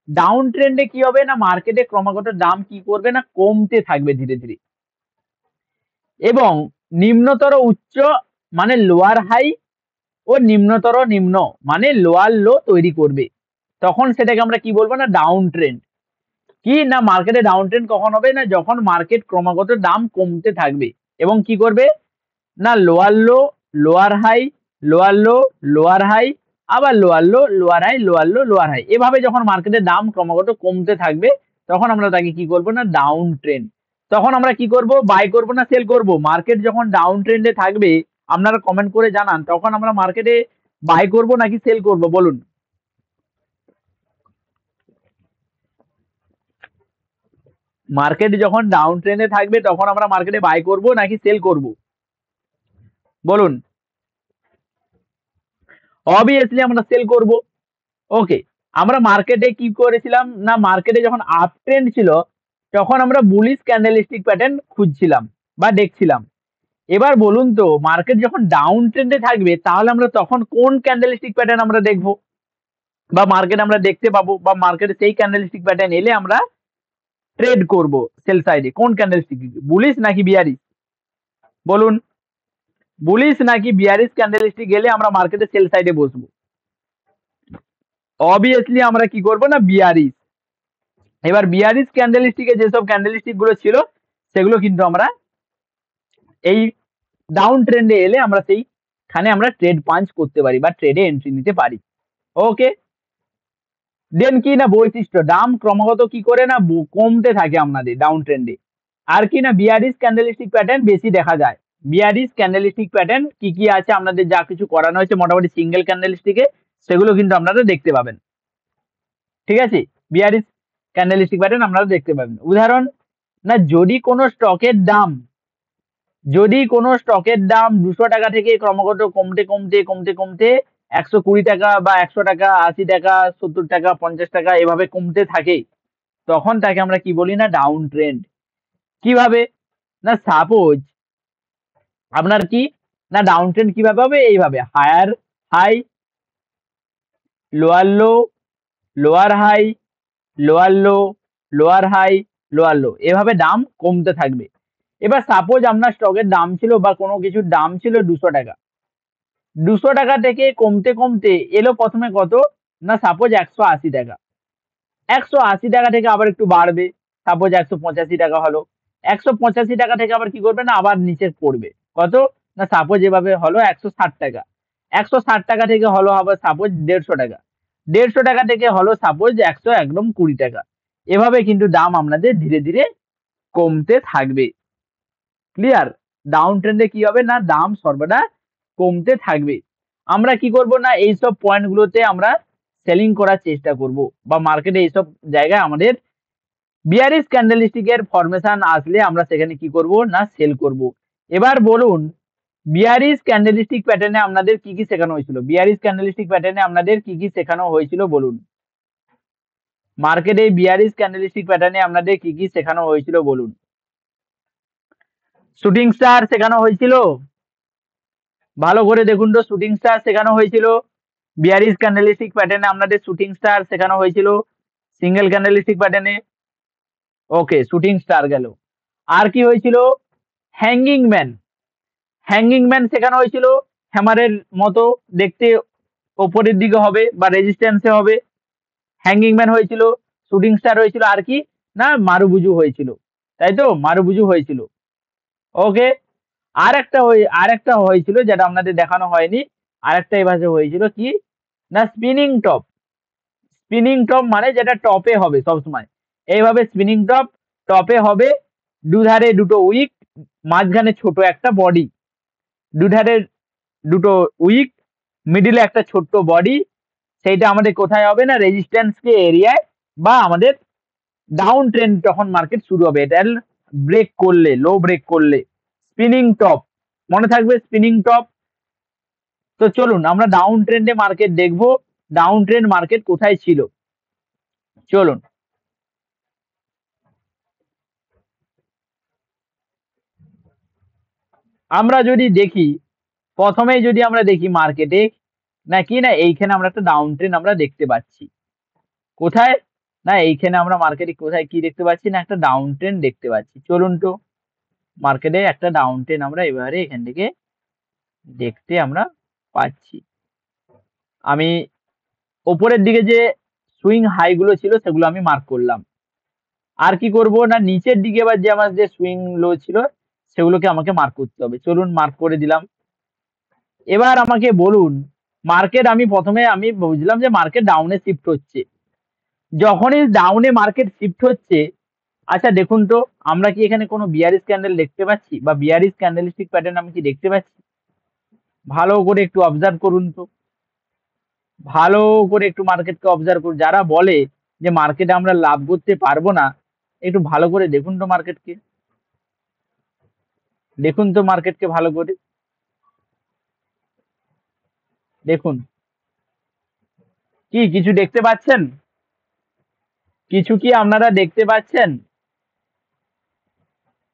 ডাউন ট্রেন্ডে কি হবে না, মার্কেটে ক্রমাগত দাম কি করবে না, কমতে থাকবে ধীরে ধীরে, এবং নিম্নতর উচ্চ মানে লোয়ার হাই ও নিম্নতর নিম্ন মানে লোয়ার লো তৈরি করবে। তখন সেটাকে আমরা কি বলবো না, ডাউন ট্রেন্ড। কি না, মার্কেটে ডাউন ট্রেন্ড কখন হবে না, যখন মার্কেট ক্রমাগত দাম কমতে থাকবে এবং কি করবে না, lower low lower high, lower low lower high, আবার lower low lower high, lower low lower high, এভাবে যখন মার্কেটের দাম ক্রমাগত কমতে থাকবে তখন আমরা তাকে কি করবো না, ডাউন ট্রেন্ড। তখন আমরা কি করব, বাই করব না সেল করব। মার্কেট যখন ডাউন ট্রেন্ডে থাকবে আপনারা কমেন্ট করে জানান, তখন আমরা মার্কেটে বাই করব নাকি সেল করব বলুন? মার্কেট যখন ডাউন ট্রেন্ডে থাকবে তখন আমরা মার্কেটে বাই করব নাকি সেল করব বলুন? অবভিয়াসলি আমরা সেল করব। ওকে, আমরা মার্কেটে কি করেছিলাম না, মার্কেটে যখন আপ ট্রেন্ড ছিল তখন আমরা বুলিশ ক্যান্ডেলস্টিক প্যাটার্ন খুঁজছিলাম বা দেখছিলাম। এবার বলুন তো, মার্কেট যখন ডাউন ট্রেন্ডে থাকবে তাহলে আমরা তখন কোন ক্যান্ডেলস্টিক প্যাটার্ন আমরা দেখবো বা মার্কেট আমরা দেখতে পাবো, বা মার্কেটে সেই ক্যান্ডেলস্টিক প্যাটার্ন এলে আমরা ট্রেড করব সেল সাইডে। কোন ক্যান্ডেলস্টিক, বুলিশ নাকি বিয়ারিশ বলুন? বুলিশ নাকি বিয়ারিশ ক্যান্ডেলস্টিক গেলে আমরা মার্কেটে সেল সাইডে বসবো? অবভিয়াসলি আমরা কি করব না, বিয়ারিশ। এবার বিয়ারিশ ক্যান্ডেলস্টিকে যেসব ক্যান্ডেলস্টিক গুলো ছিল সেগুলো কিন্তু আমরা এই ডাউন ট্রেন্ডে এলে আমরা সেইখানে আমরা ট্রেড পাঞ্চ করতে পারি বা ট্রেডে এন্ট্রি নিতে পারি। ওকে, দেন কি না বৈশিষ্ট্য, দাম ক্রমাগত কি করে না কমতে থাকে আপনাদের ডাউন ট্রেন্ডে। আর কি না, বিয়ারিশ ক্যান্ডেলস্টিক প্যাটার্ন বেশি দেখা যায়। বিয়ারিশ ক্যান্ডেলস্টিক প্যাটার্ন কি কি আছে আপনাদের যা কিছু করানো হয়েছে মোটামুটি সিঙ্গেল ক্যান্ডেলস্টিকে, সেগুলো কিন্তু আপনারা দেখতে পাবেন। ঠিক আছে, বিয়ারিশ ক্যান্ডেলস্টিক প্যাটার্ন আপনারা দেখতে পাবেন। উদাহরণ না, যদি কোনো স্টকের দাম 200 টাকা থেকে ক্রমাগত কমতে কমতে কমতে কমতে 120 টাকা বা 100 টাকা, 80 টাকা, 70 টাকা, 50 টাকা এভাবে কমতে থাকে, তখন তাকে আমরা কি বলি না ডাউন ট্রেন্ড। কিভাবে না সাপোজ আপনার কি না ডাউন ট্রেন্ড কিভাবে হবে এইভাবে higher high lower low lower high lower low lower high lower low এভাবে দাম কমতে থাকবে। এবার সাপোজ আপনার স্টকের দাম ছিল বা কোনো কিছুর দাম ছিল 200 টাকা, 200 টাকা থেকে কমতে কমতে এলো প্রথমে কত না সাপোজ 180 টাকা, 180 টাকা থেকে আবার একটু বাড়বে, সাপোজ 185 টাকা হলো, 185 টাকা থেকে আবার কি করবে না আবার নিচে পড়বে কত না সাপোজ এভাবে হলো 160 টাকা, 160 টাকা থেকে হলো আবার সাপোজ 150 টাকা, 150 টাকা থেকে হলো সাপোজ 120 টাকা। এভাবে কিন্তু দাম আপনাদের ধীরে ধীরে কমতে থাকবে। ক্লিয়ার? ডাউন ট্রেন্ডে কি হবে না দাম সর্বদা কমতে থাকবে। আমরা কি করব না এইসব পয়েন্ট গুলোতে আমরা সেলিং করার চেষ্টা করব বা মার্কেটে এইসব জায়গায় আমাদের বিয়ারিশ ক্যান্ডেলস্টিক এর ফরমেশন আসলে আমরা সেখানে কি করব না সেল করব। এবার বলুন বিয়ারিশ ক্যান্ডেলস্টিক প্যাটার্নে আপনাদের কি কি শেখানো হয়েছিল, বিয়ারিশ ক্যান্ডেলস্টিক প্যাটার্নে আপনাদের কি কি শেখানো হয়েছিল বলুন। মার্কেটে বিয়ারিশ ক্যান্ডেলস্টিক প্যাটার্নে আপনাদের কি কি শেখানো হয়েছিল বলুন। শুটিং স্টার শেখানো হয়েছিল, ভালো করে দেখুন তো শুটিং স্টার শেখানো হয়েছিল, বিয়ারিশ ক্যান্ডেলস্টিক প্যাটার্নে আপনাদের শুটিং স্টার শেখানো হয়েছিল, সিঙ্গেল ক্যান্ডেলস্টিক প্যাটার্নে ওকে শুটিং স্টার গেল। আর কি হয়েছিল হ্যাঙ্গিং ম্যান, হ্যাঙ্গিং ম্যান শেখানো হয়েছিল, হ্যামারের মতো দেখতে ওপরের দিকে হবে বা রেজিস্ট্যান্সে হবে, হ্যাঙ্গিং ম্যান হয়েছিল, শুটিং স্টার হয়েছিল, আর কি না মারুবুজু হয়েছিল, তাই তো মারুবুজু হয়েছিল। ওকে আর একটা হয়েছিল যেটা আপনাদের দেখানো হয়নি, আরেকটা এভাবে হয়েছিল কি না স্পিনিং টপ, স্পিনিং টপ মানে যেটা টপে হবে সবসময় এইভাবে স্পিনিং টপ, টপে হবে দুধারে দুটো উইক, মাঝখানে ছোট একটা বডি, দুধারে দুটো উইক, মিডিলে একটা ছোট্ট বডি, সেইটা আমাদের কোথায় হবে না রেজিস্ট্যান্স কে এরিয়ায় বা আমাদের ডাউন ট্রেন্ড তখন মার্কেট শুরু হবে, এটা ব্রেক করলে লো ব্রেক করলে স্পিনিং টপ মনে থাকবে স্পিনিং টপ। তো চলুন আমরা ডাউন ট্রেন্ডে মার্কেট দেখব, ডাউন ট্রেন্ড মার্কেট কোথায় ছিল চলুন। আমরা যদি দেখি প্রথমেই যদি আমরা দেখি মার্কেটে নাকি না এইখানে আমরা একটা ডাউন ট্রেন্ড আমরা দেখতে পাচ্ছি, কোথায় না এইখানে আমরা মার্কেটে কোথায় কি দেখতে পাচ্ছি না একটা ডাউন ট্রেন্ড দেখতে পাচ্ছি। চলুন তো মার্কেটে একটা ডাউন ট্রেন্ড আমরা এবারে এখান থেকে দেখতে আমরা পাচ্ছি। আমি ওপরের দিকে যে সুইং হাই গুলো ছিল সেগুলো আমি মার্ক করলাম, আর কি করব না নিচের দিকে এবার যে আমার যে সুইং লো ছিল সেগুলোকে আমাকে মার্ক করতে হবে। চলুন মার্ক করে দিলাম। এবার আমাকে বলুন মার্কেট আমি প্রথমে আমি বুঝলাম যে মার্কেট ডাউনে শিফট হচ্ছে, যখনই ডাউনে মার্কেট শিফট হচ্ছে আচ্ছা দেখুন তো আমরা কি এখানে কোনো বিয়ারিশ ক্যান্ডেল দেখতে পাচ্ছি বা বিয়ারিশ ক্যান্ডেলস্টিক প্যাটার্ন আমি কি দেখতে পাচ্ছি, ভালো করে একটু অবজার্ভ করুন তো, ভালো করে একটু মার্কেটকে অবজার্ভ করুন। যারা বলে যে মার্কেটে আমরা লাভ করতে পারবো না একটু ভালো করে দেখুন তো মার্কেটকে, দেখুন তো মার্কেটকে ভালো করে দেখুন, কি কিছু দেখতে পাচ্ছেন, কিছু কি আপনারা দেখতে পাচ্ছেন,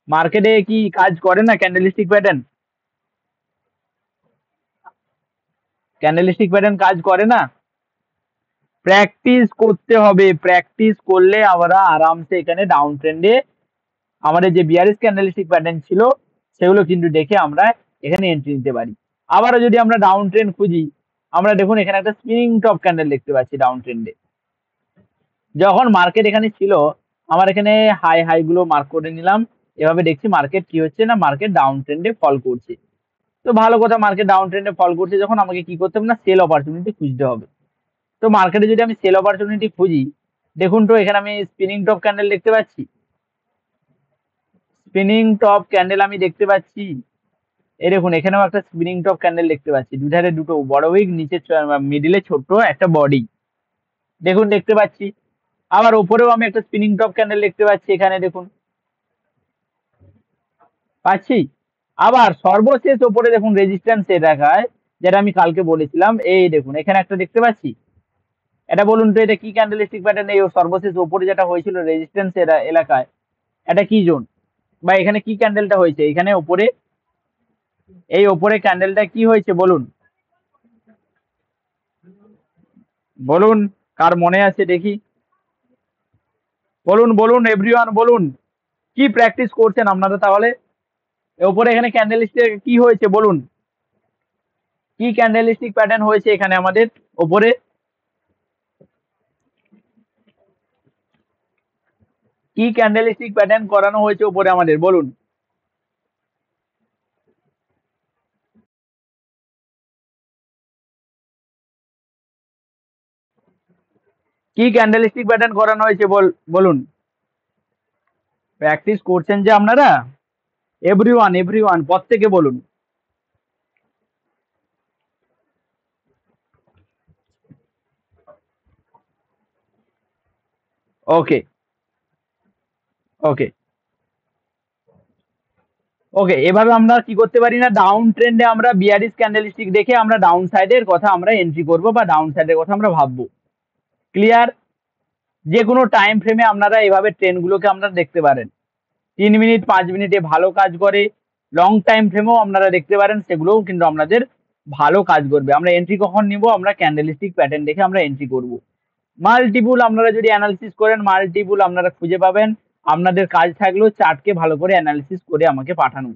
মার্কেটে কি কাজ করে না ক্যান্ডেলস্টিক প্যাটার্ন, ক্যান্ডেলস্টিক প্যাটার্ন কাজ করে না। প্র্যাকটিস করতে হবে, প্র্যাকটিস করলে আমরা আরামসে এখানে ডাউন ট্রেন্ডে আমাদের যে বিয়ারিশ ক্যান্ডেলস্টিক প্যাটার্ন ছিল সেগুলো কিন্তু দেখে আমরা এখানে এন্ট্রি নিতে পারি। আবারও যদি আমরা ডাউন ট্রেন্ড খুঁজি আমরা দেখুন এখানে একটা স্পিনিং টপ ক্যান্ডেল দেখতে পাচ্ছি ডাউন ট্রেন্ডে, যখন মার্কেট এখানে ছিল আমার এখানে হাই হাই গুলো মার্ক করে নিলাম, এভাবে দেখছি মার্কেট কি হচ্ছে না মার্কেট ডাউন ট্রেন্ডে ফল করছে। তো ভালো কথা মার্কেট ডাউন ট্রেন্ডে ফল করছে যখন আমাকে কি করতে হবে না সেল অপরচুনিটি খুঁজতে হবে। তো মার্কেটে যদি আমি সেল অপরচুনিটি খুঁজি দেখুন তো এখানে আমি স্পিনিং টপ ক্যান্ডেল দেখতে পাচ্ছি, স্পিনিং টপ ক্যান্ডেল আমি দেখতে পাচ্ছি, এই দেখুন এখানেও একটা স্পিনিং টপ ক্যান্ডেল দেখতে পাচ্ছি, দুধারে দুটো বড় উইক নিচে মিডিলে ছোট্ট একটা বডি দেখুন দেখতে পাচ্ছি, আবার ওপরেও আমি একটা স্পিনিং টপ ক্যান্ডেল দেখতে পাচ্ছি এখানে দেখুন পাচ্ছি। আবার সর্বশেষ ওপরে দেখুন রেজিস্ট্যান্স এ দেখায় যেটা আমি কালকে বলেছিলাম, এই দেখুন এখানে একটা দেখতে পাচ্ছি, এটা বলুন তো, এটা কি ক্যান্ডেলস্টিক প্যাটার্ন? এই সর্বশেষ ওপরে যেটা হয়েছিল রেজিস্ট্যান্স এলাকায়, এটা কি জোন? বা এখানে কি ক্যান্ডেলটা হয়েছে এখানে ওপরে? এই ওপরে ক্যান্ডেলটা কি হয়েছে বলুন, বলুন, কার মনে আছে দেখি, বলুন বলুন এভরিওয়ান বলুন। কি প্র্যাকটিস করছেন আপনারা তাহলে? ওপরে এখানে ক্যান্ডেলস্টিক কি হয়েছে বলুন, কি ক্যান্ডেলস্টিক প্যাটার্ন হয়েছে এখানে আমাদের ওপরে? কি ক্যান্ডেলস্টিক প্যাটার্ন করানো হয়েছে উপরে আমাদের বলুন? কি ক্যান্ডেলস্টিক প্যাটার্ন করানো হয়েছে বলুন। প্র্যাকটিস করছেন যে আপনারা? এভরিওয়ান এভরিওয়ান প্রত্যেকে বলুন। ওকে ওকে ওকে, এভাবে আমরা কি করতে পারি না, ডাউন ট্রেন্ডে আমরা বিয়ারিশ ক্যান্ডেলস্টিক দেখে আমরা ডাউন সাইডের কথা আমরা এন্ট্রি করব বা ডাউন সাইডের কথা আমরা ভাববো। ক্লিয়ার? যে কোনো টাইম ফ্রেমে আপনারা এভাবে ট্রেন্ডগুলোকে আপনারা দেখতে পারেন। 3 মিনিট 5 মিনিটে ভালো কাজ করে, লং টাইম ফ্রেমেও আপনারা দেখতে পারেন, সেগুলোও কিন্তু আপনাদের ভালো কাজ করবে। আমরা এন্ট্রি কখন নিব? আমরা ক্যান্ডেলস্টিক প্যাটার্ন দেখে আমরা এন্ট্রি করব। মাল্টিপুল আপনারা যদি অ্যানালিসিস করেন, মাল্টিপুল আপনারা খুঁজে পাবেন। আপনাদের কাজ থাকলেও চার্টকে ভালো করে অ্যানালিসিস করে আমাকে পাঠানো।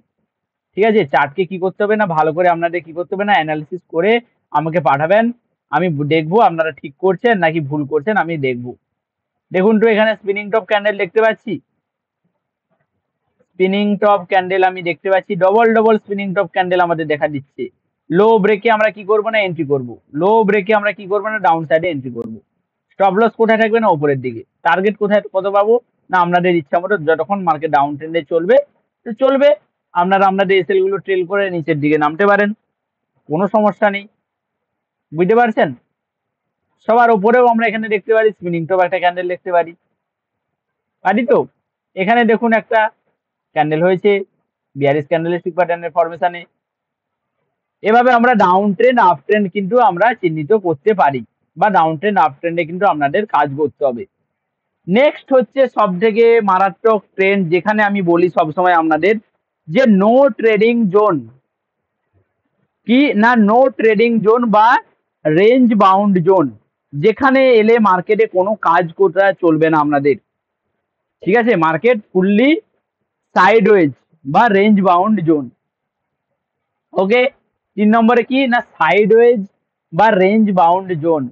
ঠিক আছে? চার্টকে কি করতে হবে না, ভালো করে আপনাদের কি করতে হবে না, অ্যানালিসিস করে আমাকে পাঠাবেন। আমি দেখবো আপনারা ঠিক করছেন নাকি ভুল করছেন, আমি দেখবো। দেখুন তো এখানে স্পিনিং টপ ক্যান্ডেল দেখতে পাচ্ছি, স্পিনিং টপ ক্যান্ডেল আমি দেখতে পাচ্ছি, double double spinning top candle আমাদের দেখা দিচ্ছে। লো ব্রেকে আমরা কি করব না, এন্ট্রি করব। লো ব্রেকে আমরা কি করব না, ডাউন সাইডে এন্ট্রি করব। স্টপ লস কোথায় থাকবে না, উপরের দিকে। টার্গেট কোথায় কত পাবো না, আপনাদের ইচ্ছা মতো যতক্ষণ মার্কেট ডাউন ট্রেন্ডে চলবে তো চলবে, আপনারা আপনাদের এসএল গুলো ট্রেল করে নিচের দিকে নামতে পারেন, কোনো সমস্যা নেই। বুঝতে পারছেন? সবার উপরেও আমরা এখানে দেখতে পারি স্পিনিং টপ একটা ক্যান্ডেল দেখতে পারি, পারি তো? এখানে দেখুন একটা ক্যান্ডেল হয়েছে বিয়ারিশ ক্যান্ডেলস্টিক প্যাটার্নের ফরমেশনে। এভাবে আমরা ডাউন ট্রেন্ড আপ ট্রেন্ড কিন্তু আমরা চিহ্নিত করতে পারি, বা ডাউন ট্রেন্ড আপ ট্রেন্ডে কিন্তু আপনাদের কাজ করতে হবে। নেক্সট হচ্ছে সব থেকে মারাত্মক ট্রেন্ড, যেখানে আমি বলি সবসময় আপনাদের যে নো ট্রেডিং জোন। কি না, নো ট্রেডিং জোন বা রেঞ্জ বাউন্ড জোন, যেখানে এলে মার্কেটে কোনো কাজ করা চলবে না আপনাদের। ঠিক আছে? মার্কেট ফুললি সাইডওয়েজ বা রেঞ্জ বাউন্ড জোন। ওকে, 3 নম্বরে কি না, সাইডওয়েজ বা রেঞ্জ বাউন্ড জোন।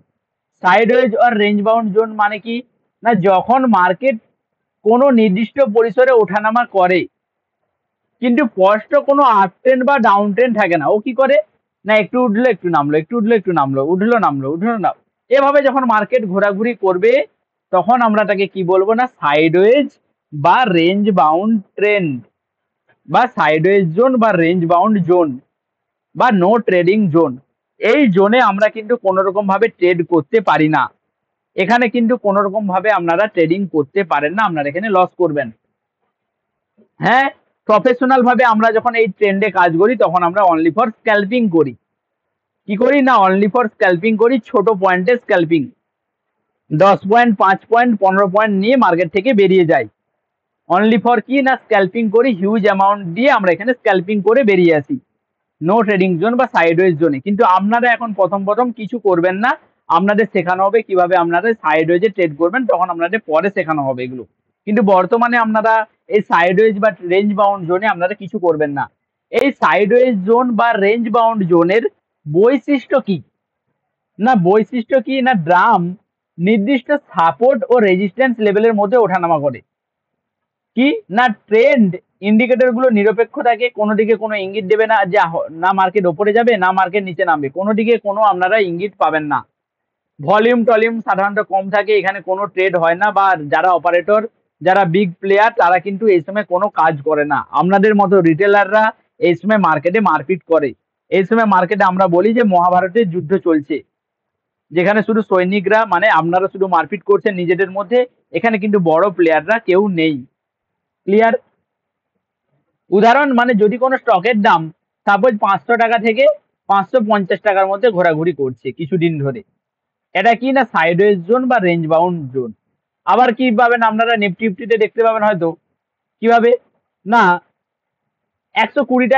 সাইডওয়েজ আর রেঞ্জ বাউন্ড জোন মানে কি না, যখন মার্কেট কোনো নির্দিষ্ট পরিসরে ওঠানামা করে কিন্তু স্পষ্ট কোনো আপ ট্রেন্ড বা ডাউন ট্রেন্ড থাকে না, ও কি করে না, একটু উঠলো একটু নামলো, একটু উঠলো একটু নামলো, উঠলো নামলো, উঠলো না, এভাবে যখন মার্কেট ঘোরাঘুরি করবে তখন আমরা তাকে কি বলবো না, সাইডওয়েজ বা রেঞ্জ বাউন্ড ট্রেন্ড বা সাইডওয়েজ জোন বা রেঞ্জ বাউন্ড জোন বা নো ট্রেডিং জোন। এই জোনে আমরা কিন্তু কোনো রকম ভাবে ট্রেড করতে পারি না। এখানে কিন্তু কোনো রকম ভাবে আপনারা ট্রেডিং করতে পারেন না, আপনারা এখানে লস করবেন। হ্যাঁ, প্রফেশনাল ভাবে আমরা যখন এই ট্রেন্ডে কাজ করি তখন আমরা অনলি ফর স্ক্যাল্পিং করি। কি করি না, অনলি ফর স্ক্যাল্পিং করি, ছোট পয়েন্টে স্ক্যাল্পিং, 10 পয়েন্ট 5 পয়েন্ট 15 পয়েন্ট নিয়ে মার্কেট থেকে বেরিয়ে যাই। অনলি ফর কি না, স্ক্যাল্পিং করি, হিউজ অ্যামাউন্ট দিয়ে আমরা এখানে স্ক্যাল্পিং করে বেরিয়ে আসি নো ট্রেডিং জোন বা সাইডওয়েজ জোনে। কিন্তু আপনারা এখন প্রথম প্রথম কিছু করবেন না, আপনাদের শেখানো হবে কিভাবে আপনারা সাইডওয়েজে ট্রেড করবেন, তখন আপনাদের পরে শেখানো হবে এগুলো। কিন্তু বর্তমানে আপনারা এই সাইডওয়েজ বা রেঞ্জ বাউন্ড জোনে আপনারা কিছু করবেন না। এই সাইডওয়েজ জোন বা রেঞ্জ বাউন্ড জোনের বৈশিষ্ট্য কি না, বৈশিষ্ট্য কি না, ড্রাম নির্দিষ্ট সাপোর্ট ও রেজিস্ট্যান্স লেভেলের মধ্যে ওঠানামা করে। কি না, ট্রেন্ড ইন্ডিকেটর গুলো নিরপেক্ষ থাকে, কোনো দিকে কোনো ইঙ্গিত দেবে না যে না মার্কেট ওপরে যাবে না মার্কেট নিচে নামবে, কোনো দিকে কোনো আপনারা ইঙ্গিত পাবেন না। ভলিউম টলিউম সাধারণত কম থাকে, এখানে কোনো ট্রেড হয় না, বা যারা অপারেটর যারা বিগ প্লেয়ার তারা কিন্তু এই সময় কোনো কাজ করে না। আপনাদের মতো রিটেলাররা এই সময় মার্কেটে মারপিট করে। এই সময় মার্কেটে আমরা বলি যে মহাভারতের যুদ্ধ চলছে, যেখানে শুধু সৈনিকরা মানে আপনারা শুধু মারপিট করছেন নিজেদের মধ্যে, এখানে কিন্তু বড় প্লেয়াররা কেউ নেই। ক্লিয়ার? উদাহরণ মানে যদি কোনো স্টকের দাম সাপোজ 500 টাকা থেকে 550 টাকার মধ্যে ঘোরাঘুরি করছে কিছুদিন ধরে, এটা কি না সাইডওয়েজ জোন বা রেঞ্জ বাউন্ড জোন। আবার কি পাবেন আপনারা নিফটি ফিফটিতে দেখতে পাবেন হয়তো কিভাবে না 120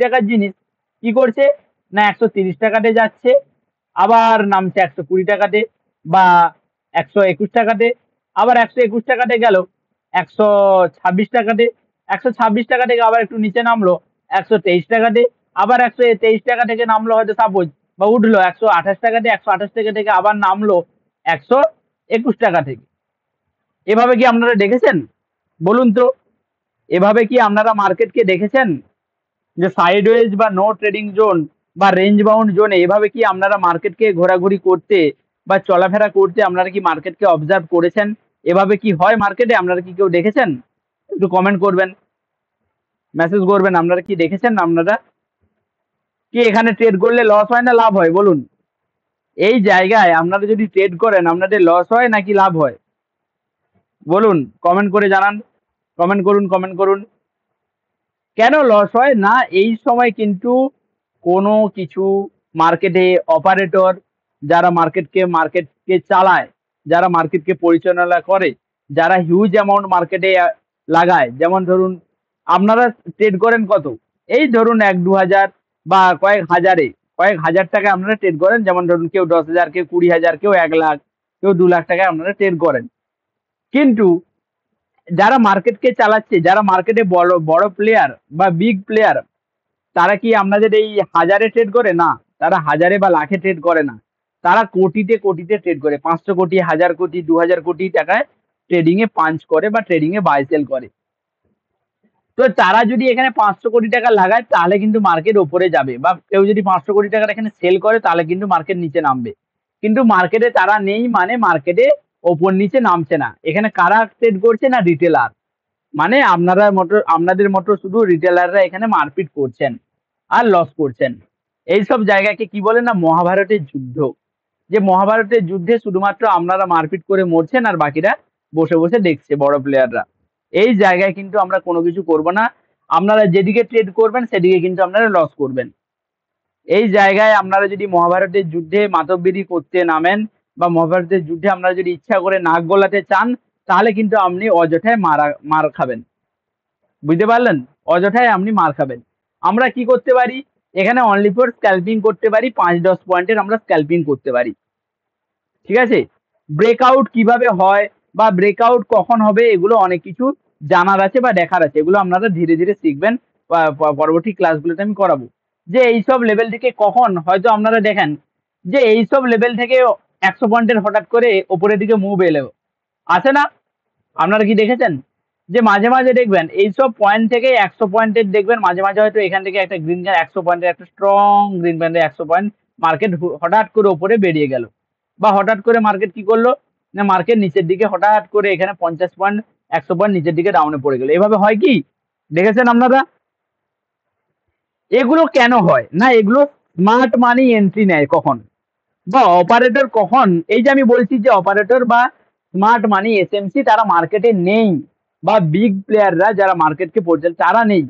টাকার জিনিস কি করছে না 130 টাকাতে যাচ্ছে, আবার নামছে 120 টাকাতে বা 121 টাকাতে, আবার 121 টাকাতে গেল 126 টাকাতে, 126 টাকা থেকে আবার একটু নিচে নামলো 123 টাকাতে, আবার 123 টাকা থেকে নামলো হয়তো সাপোজ বা উঠলো 128 টাকাতে, 128 টাকা থেকে আবার নামলো 121 টাকা থেকে। এভাবে কি আপনারা দেখেছেন বলুন তো? এভাবে কি আপনারা মার্কেটকে দেখেছেন যে সাইডওয়েজ বা নো ট্রেডিং জোন বা রেঞ্জ বাউন্ড জোনে এভাবে কি আপনারা মার্কেটকে ঘোরাঘুরি করতে বা চলাফেরা করতে আপনারা কি মার্কেটকে অবজার্ভ করেছেন? এভাবে কি হয় মার্কেটে? আপনারা কি কেউ দেখেছেন? একটু কমেন্ট করবেন, মেসেজ করবেন আপনারা কি দেখেছেন? আপনারা কি এখানে ট্রেড করলে লস হয় না লাভ হয় বলুন? এই জায়গায় আপনারা যদি ট্রেড করেন আপনাদের লস হয় নাকি লাভ হয় বলুন? কমেন্ট করে জানান, কমেন্ট করুন, কমেন্ট করুন। কেন লস হয় না? এই সময় কিন্তু কোনো কিছু মার্কেটে অপারেটর যারা মার্কেটকে চালায়, যারা মার্কেটকে পরিচালনা করে, যারা হিউজ অ্যামাউন্ট মার্কেটে লাগায়, যেমন ধরুন আপনারা ট্রেড করেন কত? এই ধরুন 1-2 হাজার বা কয়েক হাজার টাকায় আপনারা ট্রেড করেন, যেমন ধরুন কেউ 10,000, কেউ 20,000, কেউ 1 লাখ, কেউ 2 লাখ টাকায় আপনারা ট্রেড করেন। কিন্তু যারা মার্কেটকে চালাচ্ছে, যারা মার্কেটে বড় বড় প্লেয়ার বা বিগ প্লেয়ার, তারা কি আপনাদের এই হাজারে ট্রেড করে? না, তারা হাজারে বা লাখে ট্রেড করে না, তারা কোটিতে কোটিতে ট্রেড করে। 500 কোটি, 1,000 কোটি, 2,000 কোটি টাকায় ট্রেডিং এ পাঞ্চ করে বা ট্রেডিং এ বাই সেল করে। তো তারা যদি এখানে 500 কোটি টাকা লাগায় তাহলে কিন্তু মার্কেট ওপরে যাবে, বা কেউ যদি 500 কোটি টাকার এখানে সেল করে তাহলে কিন্তু মার্কেট নিচে নামবে। কিন্তু মার্কেটে তারা নেই মানে মার্কেটে ওপর নিচে নামছে না। এখানে কারা ট্রেড করছে না রিটেলার, মানে আপনাদের মতো শুধু রিটেলাররা এখানে মারপিট করছেন আর লস করছেন। এইসব জায়গাকে কি বলে না মহাভারতের যুদ্ধ। যে মহাভারতের যুদ্ধে শুধুমাত্র আপনারা মারপিট করে মরছেন আর বাকিরা বসে বসে দেখছে বড় প্লেয়াররা। এই জায়গায় কিন্তু আমরা কোনো কিছু করব না। আপনারা যেদিকে ট্রেড করবেন সেদিকে কিন্তু আপনারা লস করবেন। এই জায়গায় আপনারা যদি মহাভারতের যুদ্ধে মাতব্বরি করতে নামেন বা মহাভারতের যুদ্ধে আপনারা যদি ইচ্ছা করে নাক গলাতে চান তাহলে কিন্তু আপনি অযথায় মার খাবেন। বুঝতে পারলেন? অযথায় আপনি মার খাবেন। আমরা কি করতে পারি? এখানে অনলি ফর স্ক্যালপিং করতে পারি, 5-10 পয়েন্টের আমরা স্ক্যালপিং করতে পারি। ঠিক আছে? ব্রেকআউট কিভাবে হয় বা ব্রেকআউট কখন হবে এগুলো অনেক কিছু জানার আছে বা দেখার আছে। এগুলো আপনারা ধীরে ধীরে শিখবেন। পরবর্তী ক্লাসগুলোতে আমি করাবো। যে এইসব লেভেল থেকে কখন হয়তো আপনারা দেখেন যে এইসব লেভেল থেকে 100 পয়েন্টের হঠাৎ করে উপরের দিকে মুভ এলো। আছে না? আপনারা কি দেখেছেন? যে মাঝে মাঝে দেখবেন এইসব পয়েন্ট থেকে 100 পয়েন্টের দেখবেন মাঝে মাঝে হয়তো এখান থেকে একটা গ্রিন 100 পয়েন্টের একটা স্ট্রং গ্রিন ব্যান্ডে 100 পয়েন্ট মার্কেট হঠাৎ করে উপরে বেরিয়ে গেল, বা হঠাৎ করে মার্কেট কি করলো না মার্কেট নিচের দিকে হঠাৎ করে এখানে 50 পয়েন্ট 100 পয়েন্ট নিচের দিকে ডাউনে পড়ে গেল। এভাবে হয় কি? দেখেছেন আপনারা? এগুলো কেন হয় না? এগুলো স্মার্ট মানি এন্ট্রি নেয় কখন বা অপারেটর কখন, এই যে আমি বলছি যে অপারেটর বা স্মার্ট মানি এসএমসি তারা মার্কেটে নেই, বা বিগ প্লেয়াররা যারা মার্কেটকে পরিচালনা তারা নেই,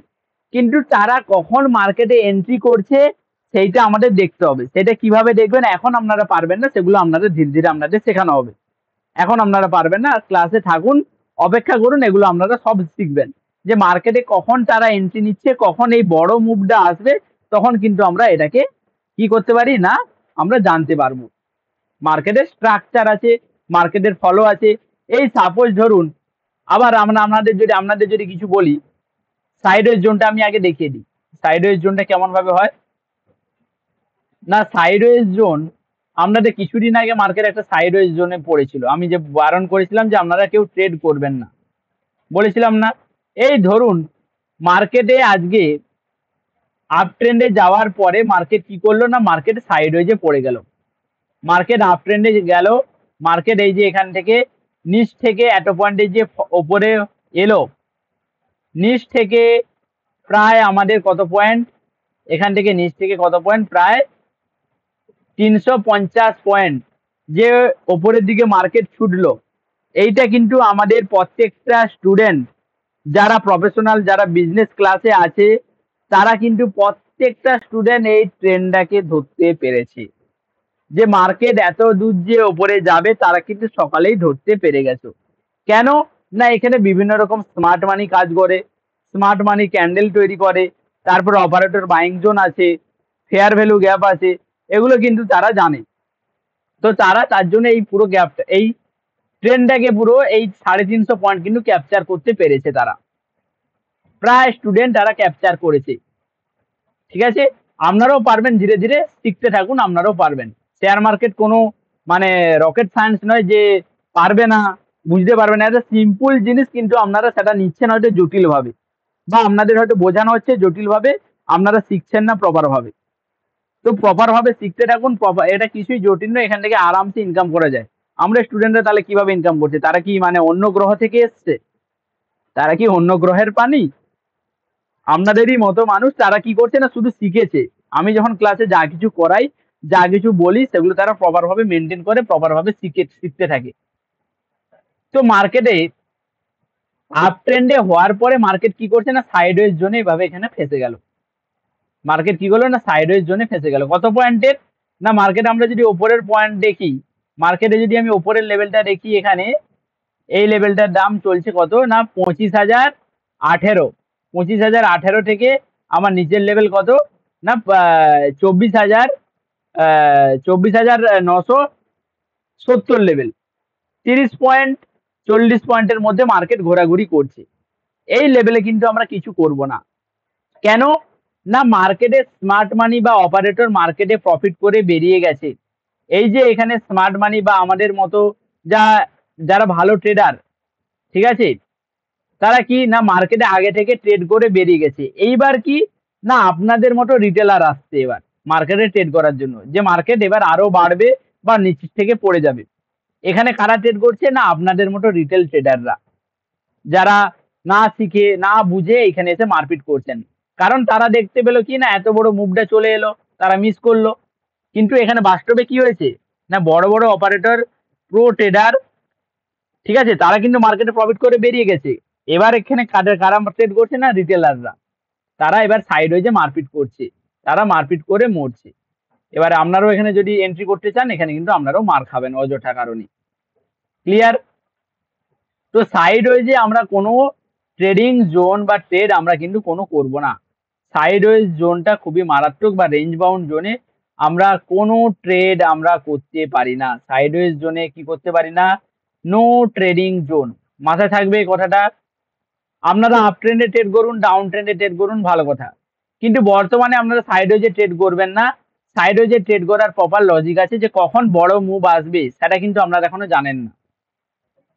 কিন্তু তারা কখন মার্কেটে এন্ট্রি করছে সেইটা আমাদের দেখতে হবে। সেটা কিভাবে দেখবেন এখন আপনারা পারবেন না, সেগুলো আপনাদের ধীরে ধীরে আপনাদের শেখানো হবে। এখন আপনারা পারবেন না, ক্লাসে থাকুন, অপেক্ষা করুন, এগুলো আপনারা সব শিখবেন যে মার্কেটে কখন তারা এন্ট্রি নিচ্ছে, কখন এই বড় মুভটা আসবে, তখন কিন্তু আমরা এটাকে কি করতে পারি না আমরা জানতে পারবো। মার্কেটের স্ট্রাকচার আছে, মার্কেটের ফলো আছে। এই সাপোজ ধরুন আবার আপনাদের যদি কিছু বলি, সাইডওয়েজ জোনটা আমি আগে দেখিয়ে দিই। সাইডওয়েজ জোনটা কেমন ভাবে হয় না, সাইডওয়েজ জোন আপনাদের কিছুদিন আগে মার্কেট একটা সাইডওয়েজ জোনে পড়েছিল, আমি যে বারণ করেছিলাম যে আপনারা কেউ ট্রেড করবেন না, বলেছিলাম না? এই ধরুন মার্কেটে আজকে আপ ট্রেন্ডে যাওয়ার পরে মার্কেট কি করলো না মার্কেট সাইডওয়েজে পড়ে গেল। মার্কেট আপ ট্রেন্ডে গেল, মার্কেট এই যে এখান থেকে নিচ থেকে এত পয়েন্টে যে ওপরে এলো, নিচ থেকে প্রায় আমাদের কত পয়েন্ট, এখান থেকে নিচ থেকে কত পয়েন্ট, প্রায় 350 পয়েন্ট যে ওপরের দিকে মার্কেট ছুটলো। এইটা কিন্তু আমাদের প্রত্যেকটা স্টুডেন্ট যারা প্রফেশনাল যারা বিজনেস ক্লাসে আছে তারা কিন্তু প্রত্যেকটা স্টুডেন্ট এই ট্রেন্ডটাকে ধরতে পেরেছে। যে মার্কেট এত দূর যে ওপরে যাবে তারা কিন্তু সকালেই ধরতে পেরে গেছো। কেন? না এখানে বিভিন্ন রকম স্মার্ট মানি কাজ করে, স্মার্ট মানি ক্যান্ডেল তৈরি করে, তারপর অপারেটর বাইং জোন আছে, ফেয়ার ভ্যালু গ্যাপ আছে, এগুলো কিন্তু তারা জানে। তো তারা তার জন্য এই পুরো গ্যাপটা, এই ট্রেনটাকে পুরো এই 350 পয়েন্ট কিন্তু ক্যাপচার করতে পেরেছে তারা। প্রায় স্টুডেন্ট তারা ক্যাপচার করেছে। ঠিক আছে, আপনারাও পারবেন, ধীরে ধীরে শিখতে থাকুন, আপনারাও পারবেন। শেয়ার মার্কেট কোনো মানে রকেট সায়েন্স নয় যে পারবে না, বুঝতে পারবে না। একটা সিম্পল জিনিস, কিন্তু আপনারা সেটা নিচ্ছেন হয়তো জটিল ভাবে, বা আপনাদের হয়তো বোঝানো হচ্ছে জটিল ভাবে, আপনারা শিখছেন না প্রপার ভাবে। তো প্রপার ভাবে শিখতে থাকুন। এটা কিছুই জটিল নয়, এখান থেকে আরামসে ইনকাম করা যায়। আমরা স্টুডেন্টরা তাহলে কিভাবে ইনকাম করছে? তারা কি মানে অন্য গ্রহ থেকে এসছে? তারা কি অন্য গ্রহের প্রাণী? আপনাদেরই মতো মানুষ। তারা কি করছে না শুধু শিখেছে। আমি যখন ক্লাসে যা কিছু করাই, যা কিছু বলি, সেগুলো তারা প্রপার ভাবে মেনটেন করে, প্রপার ভাবে শিখতে থাকে। তো মার্কেটে আপ ট্রেন্ডে হওয়ার পরে মার্কেট কি করছে না সাইডওয়েজ জোনে এভাবে এখানে ফেসে গেল। মার্কেট কি করলো না সাইডওয়েজ জোনে ফেসে গেল। কত পয়েন্টের? না মার্কেট আমরা যদি ওপরের পয়েন্ট দেখি, মার্কেটে যদি আমি ওপরের লেভেলটা দেখি, এখানে এই লেভেলটার দাম চলছে কত না 25,018। 25,018 থেকে আমার নিচের লেভেল কত না 24,000, 24,970 লেভেল। 30 পয়েন্ট 40 পয়েন্টের মধ্যে মার্কেট ঘোরাঘুরি করছে। এই লেভেলে কিন্তু আমরা কিছু করব না। কেন? না মার্কেটে স্মার্ট মানি বা অপারেটর মার্কেটে প্রফিট করে বেরিয়ে গেছে। এই যে এখানে স্মার্ট মানি বা আমাদের মতো যা যারা ভালো ট্রেডার, ঠিক আছে, তারা কি না মার্কেটে আগে থেকে ট্রেড করে বেরিয়ে গেছে। এইবার কি না আপনাদের মতো রিটেলার আসছে এবার মার্কেটে ট্রেড করার জন্য, যে মার্কেট এবার আরো বাড়বে বা নিচ থেকে পড়ে যাবে। এখানে কারা ট্রেড করছে? না আপনাদের মতো রিটেল ট্রেডাররা, যারা না শিখে না বুঝে এখানে এসে মারপিট করছেন। কারণ তারা দেখতে পেলো কি না এত বড় মুভটা চলে এলো, তারা মিস করলো। কিন্তু এখানে বাস্তবে কি হয়েছে না বড় বড় অপারেটর, প্রো ট্রেডার, ঠিক আছে, তারা কিন্তু মার্কেটে প্রফিট করে বেরিয়ে গেছে। এবার এখানে কারা ট্রেড করছে? না রিটেলাররা। তারা এবার সাইড ওয়েজে মারপিট করছে, তারা মারপিট করে মরছে। এবারে আপনারাও এখানে যদি এন্ট্রি করতে চান, এখানে কিন্তু আপনারাও মার খাবেন অযথা কারণে। ক্লিয়ার? তো সাইড ওয়েজে আমরা কোনো ট্রেডিং জোন বা ট্রেড আমরা কিন্তু কোনো করব না। সাইড ওয়েজ জোনটা খুবই মারাত্মক, বা রেঞ্জ বাউন্ড জোনে আমরা কোনো ট্রেড আমরা করতে পারি না। সাইড ওয়েজ জোনে কি করতে পারি না? No trading zone. মাথায় থাকবে এই কথাটা। আপনারা আপ ট্রেন্ডে ট্রেড করুন, ডাউন ট্রেন্ডে ট্রেড করুন, ভালো কথা। কিন্তু বর্তমানে আপনারা সাইড ওয়েজে ট্রেড করবেন না। সাইড ওয়েজে ট্রেড করার প্রপার লজিক আছে, যে কখন বড় মুভ আসবে সেটা কিন্তু আপনারা এখনো জানেন না।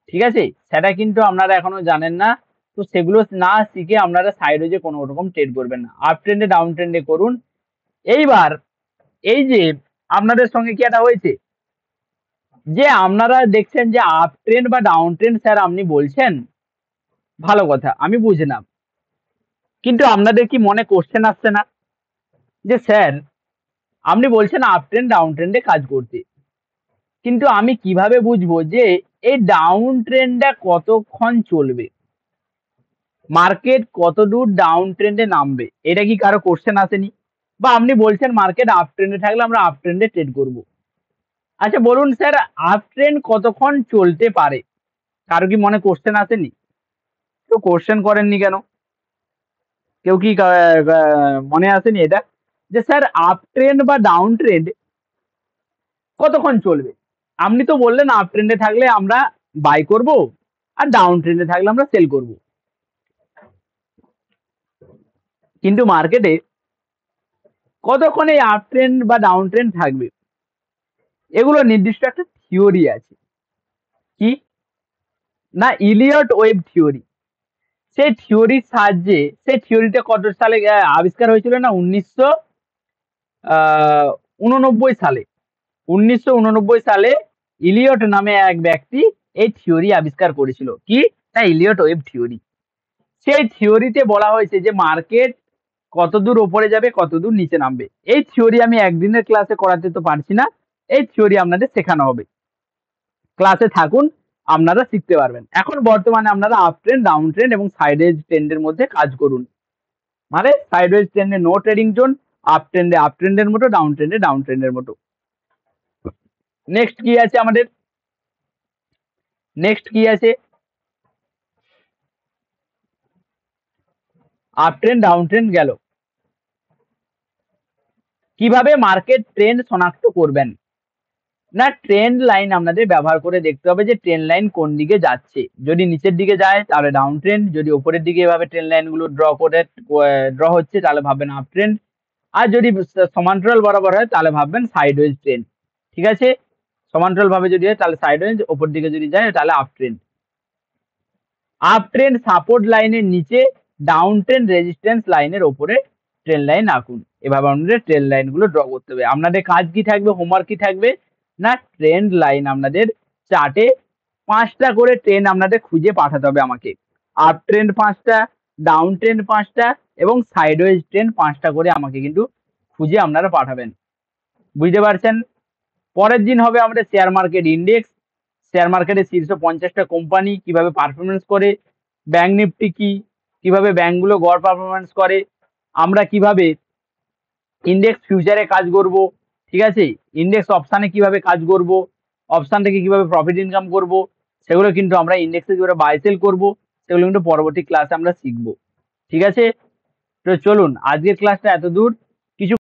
ঠিক আছে, সেটা কিন্তু আপনারা এখনো জানেন না। তো সেগুলো না শিখে আপনারা সাইড ওয়েজে কোনো রকম ট্রেড করবেন না। আপ ট্রেন্ডে ডাউন ট্রেন্ডে করুন। এইবার এই যে আপনাদের সঙ্গে কি একটা হয়েছে, যে আপনারা দেখছেন যে আপ ট্রেন্ড বা ডাউন ট্রেন্ড স্যার আপনি বলছেন, ভালো কথা, আমি বুঝলাম। কিন্তু আপনাদের কি মনে কোশ্চেন আসছে না যে স্যার আপনি বলছেন আপ ট্রেন্ড ডাউন ট্রেন্ডে কাজ করতে, কিন্তু আমি কিভাবে বুঝবো যে এই ডাউন ট্রেন্ডটা কতক্ষণ চলবে, মার্কেট কতদূর ডাউন ট্রেন্ডে নামবে? এটা কি কারো কোশ্চেন আসেনি? বা আপনি বলছেন মার্কেট আপ ট্রেন্ডে থাকলে আমরা আপ ট্রেন্ডে ট্রেড করব। আচ্ছা বলুন স্যার আপ ট্রেন্ড কতক্ষণ চলতে পারে? কারো কি মনে কোশ্চেন আসেনি? তো কোশ্চেন করেননি কেন? কেউ কি মনে আসেনি এটা, যে স্যার আপ ট্রেন্ড বা ডাউন ট্রেন্ড কতক্ষণ চলবে? আপনি তো বললেন আপ ট্রেন্ডে থাকলে আমরা বাই করব, আর ডাউন ট্রেন্ডে থাকলে আমরা সেল করব। কিন্তু মার্কেটে কতক্ষণ এই আপ ট্রেন্ড বা ডাউন ট্রেন্ড থাকবে, এগুলো নির্দিষ্ট একটা থিওরি আছে। কি না ইলিয়ট ওয়েভ থিওরি। সেই থিওরির সাহায্যে, সেই থিওরিটা কত সালে আবিষ্কার হয়েছিল না 1989 সালে। 1989 সালে ইলিয়ট নামে এক ব্যক্তি এই থিওরি আবিষ্কার করেছিল। কি না ইলিয়ট ওয়েভ থিওরি। সেই থিওরিতে বলা হয়েছে যে মার্কেট কতদূর ওপরে যাবে, কতদূর নিচে নামবে। এই থিওরি আমি একদিনের ক্লাসে করাতে তো পারছি না, এই থিওরি আপনাদের শেখানো হবে। ক্লাসে থাকুন, আপনারা শিখতে পারবেন। এখন বর্তমানে আপনারা আপ ট্রেন্ড, ডাউন ট্রেন্ড এবং সাইডওয়েজ ট্রেন্ডের মধ্যে কাজ করুন। মানে সাইডওয়েজ ট্রেন্ডে নো ট্রেডিং জোন, আপ ট্রেন্ডে আপ ট্রেন্ডের মতো, ডাউন ট্রেন্ডে ডাউন ট্রেন্ডের মতো। নেক্সট কি আছে আমাদের, নেক্সট কি আছে, আপ ট্রেন্ড ডাউন ট্রেন্ড গেল। কিভাবে মার্কেট ট্রেন্ড শনাক্ত করবেন? না, ট্রেন্ড লাইন আপনাদের ব্যবহার করে দেখতে হবে যে ট্রেন্ড লাইন কোন দিকে যাচ্ছে। যদি নিচের দিকে যায় তাহলে ডাউন ট্রেন্ড, যদি উপরের দিকে এভাবে ট্রেন্ড লাইন গুলো ড্র হচ্ছে তাহলে ভাববেন আপ ট্রেন্ড, আর যদি সমান্তরাল বরাবর হয় তাহলে ভাববেন সাইডওয়েজ ট্রেন্ড। ঠিক আছে, সমান্তরাল ভাবে যদি হয় তাহলে সাইডওয়েজ, উপর দিকে যদি যায় তাহলে up trend. Up trend support লাইনের নিচে, ডাউন ট্রেন্ড রেজিস্ট্যান্স লাইনের ওপরে ট্রেন্ড লাইন আঁকুন। এভাবে আমাদের ট্রেন্ড লাইন গুলো ড্র করতে হবে। আপনাদের কাজ কি থাকবে, হোমওয়ার্ক কি থাকবে, না ট্রেন্ড লাইন আপনাদের চার্টে 5টা করে ট্রেন্ড আপনাদের খুঁজে পাঠাতে হবে আমাকে। আপ ট্রেন্ড 5টা, ডাউন ট্রেন্ড 5টা এবং সাইডওয়েজ ট্রেন্ড 5টা করে আমাকে কিন্তু খুঁজে আপনারা পাঠাবেন। বুঝতে পারছেন? পরের দিন হবে আমাদের শেয়ার মার্কেট ইন্ডেক্স, শেয়ার মার্কেটের শীর্ষ 50টা কোম্পানি কিভাবে পারফরমেন্স করে, ব্যাংক নিফটি কি, কিভাবে ব্যাংকগুলো গড় পারফরমেন্স করে, আমরা কিভাবে ইন্ডেক্স ফিউচারে কাজ করব, ঠিক আছে, ইন্ডেক্স অপশানে কিভাবে কাজ করব, অপশান থেকে কিভাবে প্রফিট ইনকাম করব, সেগুলো কিন্তু আমরা ইন্ডেক্সে কিভাবে বাই সেল করব, সেগুলো কিন্তু পরবর্তী ক্লাসে আমরা শিখব। ঠিক আছে, তো চলুন আজকের ক্লাসটা এত দূর। কিছু